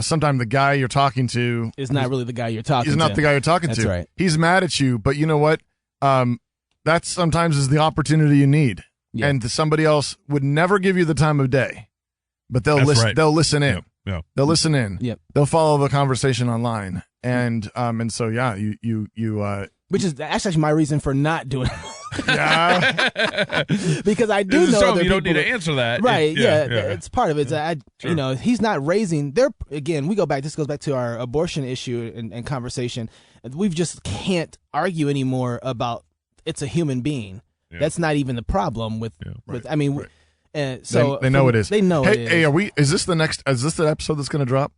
sometimes the guy you're talking to is not really the guy you're talking to. He's not the guy you're talking to. That's right. He's mad at you, but you know what? That sometimes is the opportunity you need. Yeah. And somebody else would never give you the time of day, but they'll listen. Right. They'll listen in. Yep. They'll listen in. Yep. They'll follow the conversation online. And so you which is actually my reason for not doing it. Yeah. Because I do know that you don't need to answer that. Right. It's part of it. Sure. He's not raising again, this goes back to our abortion issue and conversation. We just can't argue anymore about it's a human being. Yeah. That's not even the problem with I mean, so they know it is. They know it is. Hey, is this the episode that's going to drop?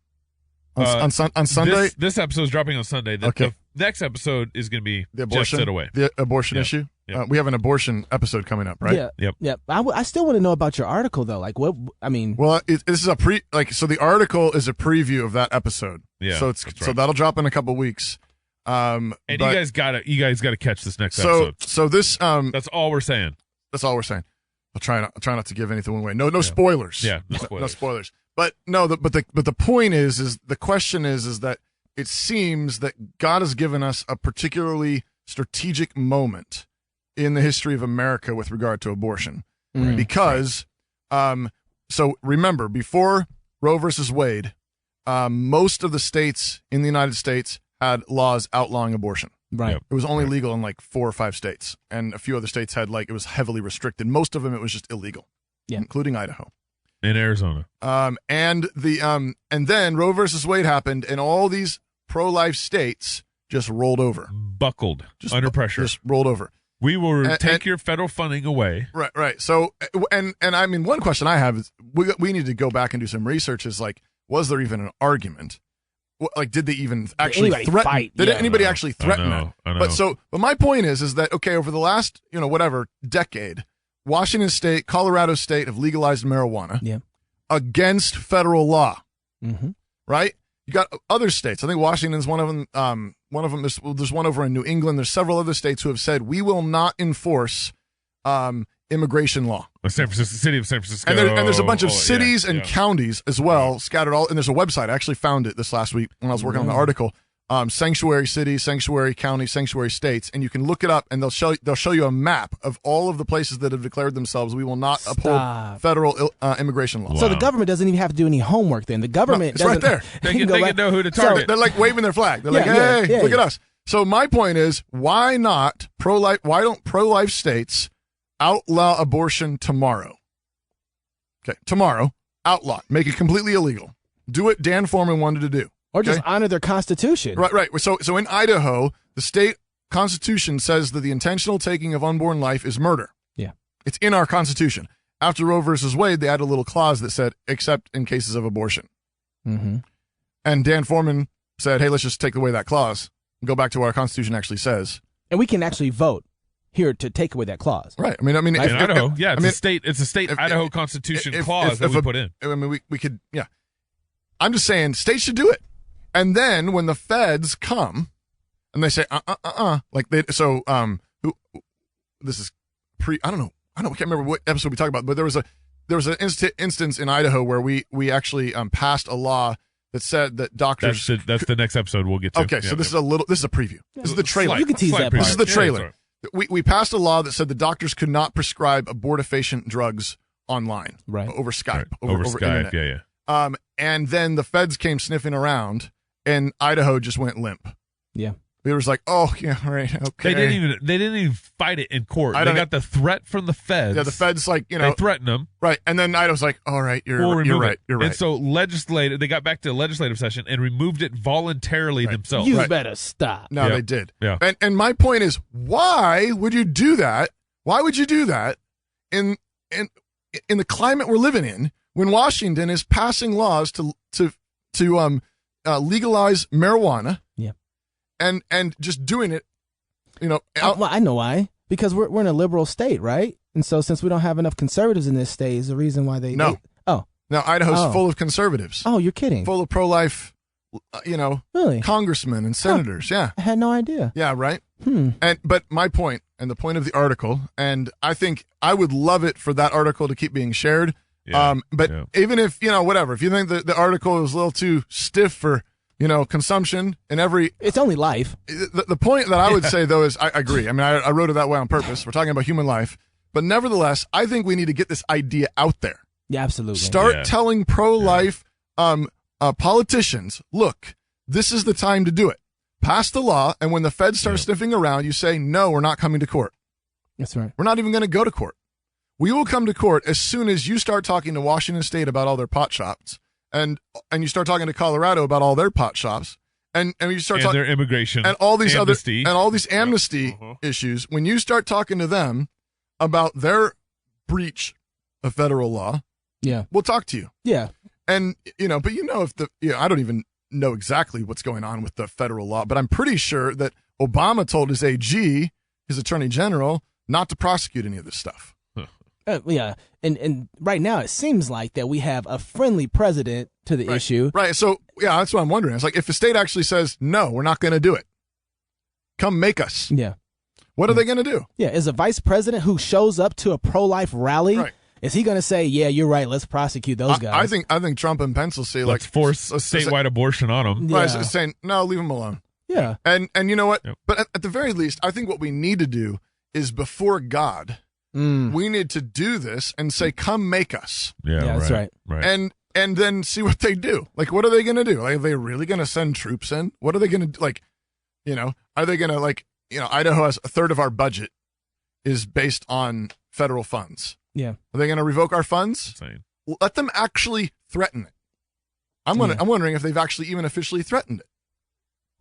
On Sunday? This episode is dropping on Sunday. The next episode is going to be the abortion, Jeff Said Away. The abortion issue? Yep. We have an abortion episode coming up, right? Yeah. Yep. I still want to know about your article, though. Like, what, I mean. Well, this is so the article is a preview of that episode. Yeah. So so that'll drop in a couple weeks. And you guys gotta catch this next episode. So this, that's all we're saying. That's all we're saying. I'll try not to give anything away. No spoilers. Yeah. No spoilers. But no, but the point is the question is that it seems that God has given us a particularly strategic moment in the history of America with regard to abortion, because so remember, before Roe versus Wade, most of the states in the United States had laws outlawing abortion. Right. It was only legal in like 4 or 5 states, and a few other states had it was heavily restricted. Most of them it was just illegal, including Idaho. In Arizona. And then Roe versus Wade happened, and all these pro-life states just rolled over. Buckled. Under pressure. Just rolled over. We will take your federal funding away. Right. So, and I mean, one question I have is we need to go back and do some research is like, was there even an argument? Like, did they even actually threaten? Did anybody actually threaten that? I know. But my point is that, okay, over the last, decade, Washington State, Colorado State have legalized marijuana against federal law. Mm-hmm. Right? You got other states. I think Washington's one of them. There's one over in New England. There's several other states who have said we will not enforce immigration law. City of San Francisco. And there's a bunch of cities and counties as well scattered all. And there's a website. I actually found it this last week when I was working on the article. Sanctuary cities, sanctuary counties, sanctuary states, and you can look it up, and they'll show you a map of all of the places that have declared themselves we will not uphold federal immigration law. Wow. So the government doesn't even have to do any homework. Then the government it's right there. They can know who to target. They're like waving their flag. They're like, hey, look at us. So my point is, why not pro-life? Why don't pro-life states outlaw abortion tomorrow? Okay, tomorrow, outlaw, make it completely illegal. Do what Dan Foreman wanted to do. Or just honor their constitution. Right. So in Idaho, the state constitution says that the intentional taking of unborn life is murder. Yeah. It's in our constitution. After Roe versus Wade, they added a little clause that said, except in cases of abortion. Mm-hmm. And Dan Foreman said, hey, let's just take away that clause and go back to what our constitution actually says. And we can actually vote here to take away that clause. Right. I mean, in Idaho, it's a state Idaho constitution clause that we put in. I mean, we could, I'm just saying states should do it. And then when the feds come and they say, like this is I can't remember what episode we talked about, but there was an instance in Idaho where we actually passed a law that said that doctors. That's the next episode we'll get to. Okay, so this is a preview. This is the trailer. You can tease that part. This is the trailer. We passed a law that said the doctors could not prescribe abortifacient drugs online, over Skype, over Skype, internet. yeah. And then the feds came sniffing around, and Idaho just went limp. Yeah. It was like, oh yeah, right, okay. They didn't even fight it in court. They got the threat from the feds. Yeah, the feds they threatened them. Right, and then Idaho's like, all right, you're right. And so they got back to legislative session and removed it voluntarily themselves. You better stop. No, they did. Yeah. And my point is, why would you do that? Why would you do that in the climate we're living in when Washington is passing laws to legalize marijuana? Yeah. And just doing it, I know why. Because we're in a liberal state, right? And so since we don't have enough conservatives in this state is the reason why they... No. Now, Idaho's full of conservatives. Oh, you're kidding. Full of pro-life, really? Congressmen and senators. Yeah. I had no idea. Yeah, right? But my point, and the point of the article, and I think I would love it for that article to keep being shared. Even if, whatever, if you think the article is a little too stiff for... consumption in every... It's only life. The point that I would say, though, is I agree. I mean, I wrote it that way on purpose. We're talking about human life. But nevertheless, I think we need to get this idea out there. Yeah, absolutely. Start telling pro-life politicians, look, this is the time to do it. Pass the law, and when the feds start sniffing around, you say, no, we're not coming to court. That's right. We're not even going to go to court. We will come to court as soon as you start talking to Washington State about all their pot shops. And you start talking to Colorado about all their pot shops, and you start talking their immigration and all these amnesty. all these amnesty issues. When you start talking to them about their breach of federal law, we'll talk to you. Yeah, and but if I don't even know exactly what's going on with the federal law, but I'm pretty sure that Obama told his AG, his Attorney General, not to prosecute any of this stuff. And right now it seems like that we have a friendly president to the issue. Right. So, that's what I'm wondering. It's like if the state actually says, no, we're not going to do it, come make us. Yeah. What are they going to do? Yeah. Is a vice president who shows up to a pro-life rally, is he going to say, yeah, you're right, let's prosecute those guys? I think Trump and Pence will say, let's force statewide abortion on them. Right. Saying, no, leave them alone. Yeah. And you know what? Yep. But at the very least, I think what we need to do is before God, we need to do this and say, come make us. Yeah, that's right. And then see what they do. Like, what are they going to do? Like, are they really going to send troops in? What are they going to, are they going to, Idaho has a third of our budget is based on federal funds. Yeah. Are they going to revoke our funds? Insane. Let them actually threaten it. I'm wondering if they've actually even officially threatened it.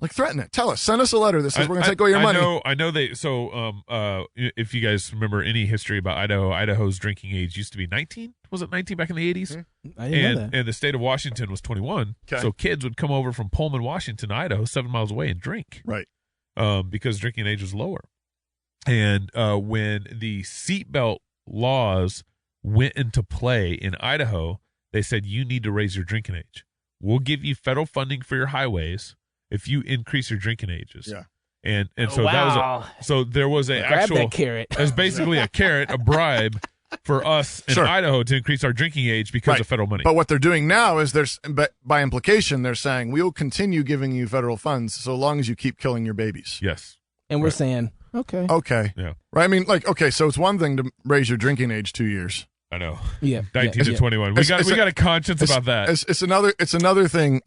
Like, threaten it. Tell us. Send us a letter that says we're going to take all your money. I know they. So, if you guys remember any history about Idaho, Idaho's drinking age used to be 19. Was it 19 back in the 80s? I didn't know that. And the state of Washington was 21. Okay. So kids would come over from Pullman, Washington, to Idaho, 7 miles away, and drink. Right. Because drinking age was lower. And when the seatbelt laws went into play in Idaho, they said you need to raise your drinking age. We'll give you federal funding for your highways if you increase your drinking ages. Yeah. And so that was there was a actual that carrot. It was basically a carrot, a bribe for us in Idaho to increase our drinking age because of federal money. But what they're doing now is by implication they're saying we'll continue giving you federal funds so long as you keep killing your babies. Yes. And we're saying, okay. Yeah. Right. I mean, so it's one thing to raise your drinking age 2 years. I know. Yeah. 19 to 21. We got a conscience about that. It's another thing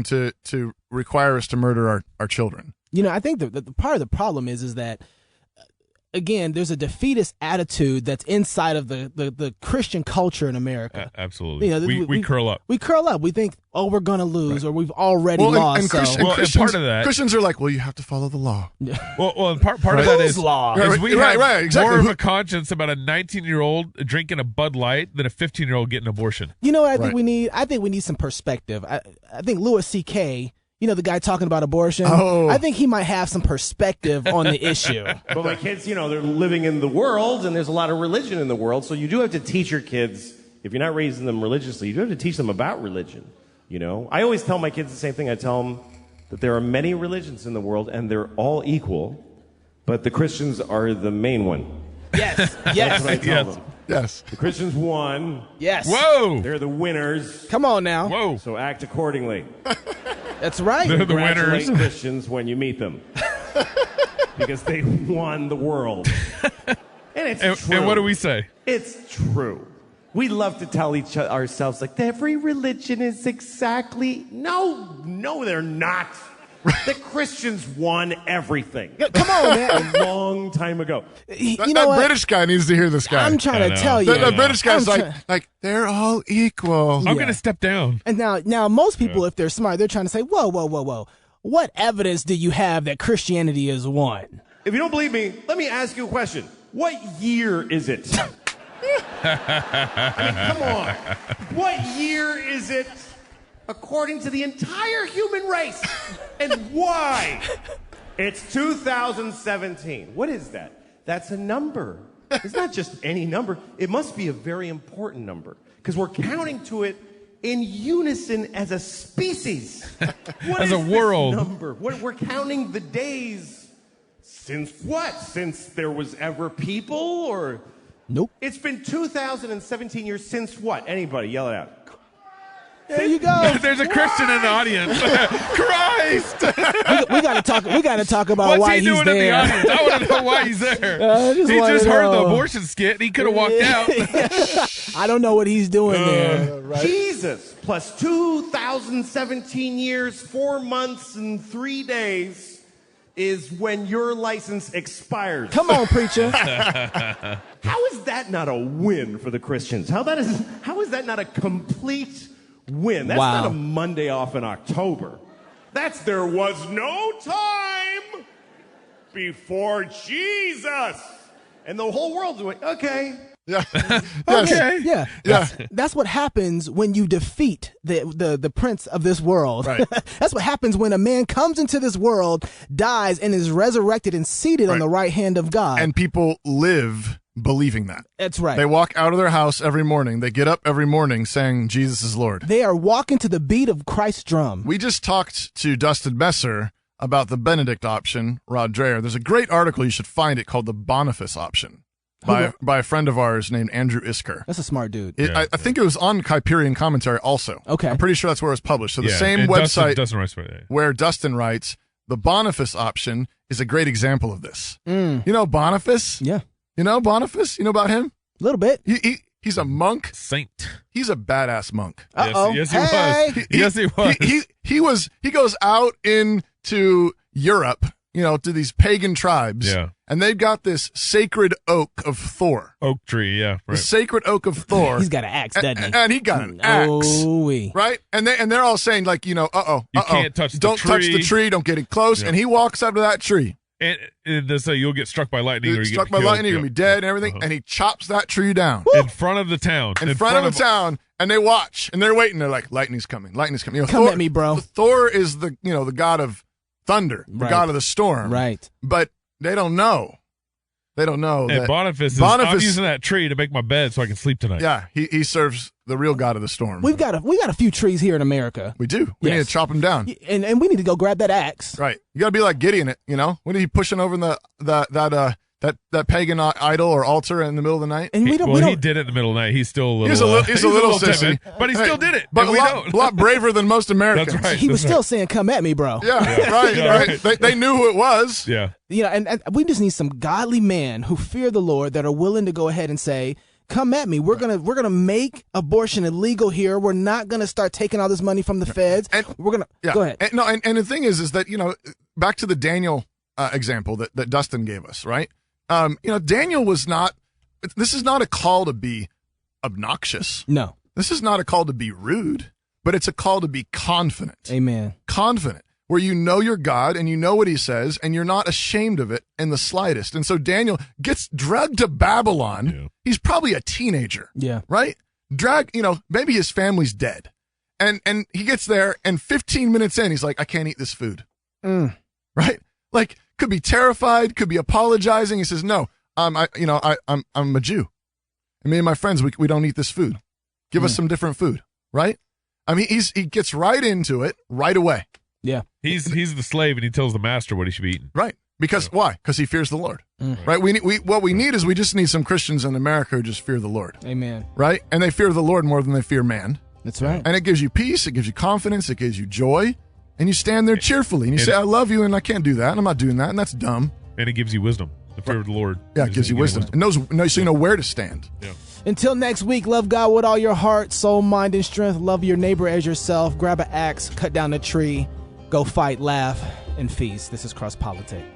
to require us to murder our children. I think the part of the problem is that again, there's a defeatist attitude that's inside of the Christian culture in America. Absolutely. We curl up. We curl up. We think, we're going to lose, or we've already lost. And Christians, part of that, Christians are like, well, you have to follow the law. Well, and part of that is law. Is we have exactly. More of a conscience about a 19-year-old drinking a Bud Light than a 15-year-old getting an abortion. You know what I think we need? I think we need some perspective. I think Louis C.K., the guy talking about abortion, I think he might have some perspective on the issue. But my kids, they're living in the world, and there's a lot of religion in the world, so you do have to teach your kids, if you're not raising them religiously, you do have to teach them about religion. I always tell my kids the same thing. I tell them that there are many religions in the world, and they're all equal, but the Christians are the main one. Yes. That's what I tell them. Yes. The Christians won. Yes. Whoa. They're the winners. Come on now. Whoa. So act accordingly. That's right. They're the Congratulate winners. Christians when you meet them. Because they won the world. And it's true. And what do we say? It's true. We love to tell ourselves, like, every religion is exactly... No, they're not. The Christians won everything. Come on, man. A long time ago. That British guy needs to hear this guy. I'm trying to tell you. The British guy's like, they're all equal. I'm going to step down. And now most people, if they're smart, they're trying to say, whoa. What evidence do you have that Christianity is one? If you don't believe me, let me ask you a question. What year is it? I mean, come on. What year is it according to the entire human race? And why? It's 2017. What is that? That's a number. It's not just any number. It must be a very important number because we're counting to it in unison as a species. What as is a world. this number? We're counting the days since what? Since there was ever people or... Nope. It's been 2017 years since what? Anybody, yell it out. There you go. There's a Christian in the audience. Christ! we got to talk about why he's doing there. In the audience? I want to know why he's there. He just heard the abortion skit and he could have walked out. I don't know what he's doing there. Right? Jesus plus 2017 years, 4 months, and 3 days is when your license expires. Come on, preacher. How is that not a win for the Christians? How is that not a complete win? That's not a Monday off in October. That's there was no time before Jesus. And the whole world's going, okay. Yeah. Okay. Yeah. That's what happens when you defeat the prince of this world. Right. That's what happens when a man comes into this world, dies, and is resurrected and seated on the right hand of God. And people live believing that. That's right. They walk out of their house every morning. They get up every morning saying Jesus is Lord. They are walking to the beat of Christ's drum. We just talked to Dustin Messer about the Benedict option, Rod Dreher. There's a great article, you should find it, called the Boniface option. By a friend of ours named Andrew Isker. That's a smart dude. I think it was on Kuyperian Commentary also. Okay. I'm pretty sure that's where it was published. So the same website Dustin writes about it. where Dustin writes, the Boniface option is a great example of this. You know Boniface? Yeah. You know Boniface? You know about him? A little bit. He's a monk. Saint. He's a badass monk. Yes, he was. He was. He goes out into Europe, to these pagan tribes. Yeah. And they've got this sacred oak of Thor. Oak tree, yeah. Right. The sacred oak of Thor. He's got an axe, doesn't he? And he got an axe. Oh-wee. Right? And they're all saying, like, You can't touch the don't tree. touch the tree. Don't get it close. Yeah. And he walks up to that tree. And they say you'll get struck by lightning. Or you struck get by killed. lightning, you're going to be dead and everything. And he chops that tree down. In front of the town. In front of the town. And they watch. And they're waiting. They're like, lightning's coming. Lightning's coming. Come at me, bro. Thor is the god of thunder. The god of the storm. Right. But they don't know. They don't know. And that Boniface I'm using that tree to make my bed so I can sleep tonight. Yeah, he serves the real god of the storm. We got a few trees here in America. We do. We need to chop them down. And we need to go grab that axe. Right. You got to be like Gideon, when he pushing over that pagan idol or altar in the middle of the night. And he did it in the middle of the night. He's still a little. He's a little sissy, timid, but he still did it. But a lot braver than most Americans. That's right. He was still saying, "Come at me, bro." Yeah, right. They knew who it was. Yeah. And we just need some godly men who fear the Lord that are willing to go ahead and say, "Come at me. We're gonna make abortion illegal here. We're not gonna start taking all this money from the feds. And we're gonna go ahead." And the thing is that back to the Daniel example that Dustin gave us, right? Daniel was not. This is not a call to be obnoxious. No, this is not a call to be rude, but it's a call to be confident. Amen. Confident. Where you know your God and you know what he says and you're not ashamed of it in the slightest. And so Daniel gets dragged to Babylon. Yeah. He's probably a teenager. Yeah. Right? Maybe his family's dead. And he gets there and 15 minutes in, he's like, I can't eat this food. Right? Like, could be terrified, could be apologizing. He says, no, I'm a Jew. And me and my friends, we don't eat this food. Give us some different food. Right? I mean, he gets right into it right away. Yeah. He's the slave and he tells the master what he should be eating. Right. Because why? Because he fears the Lord. Right? What we need is we just need some Christians in America who just fear the Lord. Amen. Right? And they fear the Lord more than they fear man. That's right. And it gives you peace, it gives you confidence, it gives you joy, and you stand there cheerfully and you say, I love you, and I can't do that, and I'm not doing that, and that's dumb. And it gives you wisdom. The fear of the Lord. Yeah, it gives you wisdom. And so you know where to stand. Yeah. Until next week, love God with all your heart, soul, mind, and strength. Love your neighbor as yourself. Grab an axe, cut down a tree, go fight, laugh, and feast. This is Cross Politics.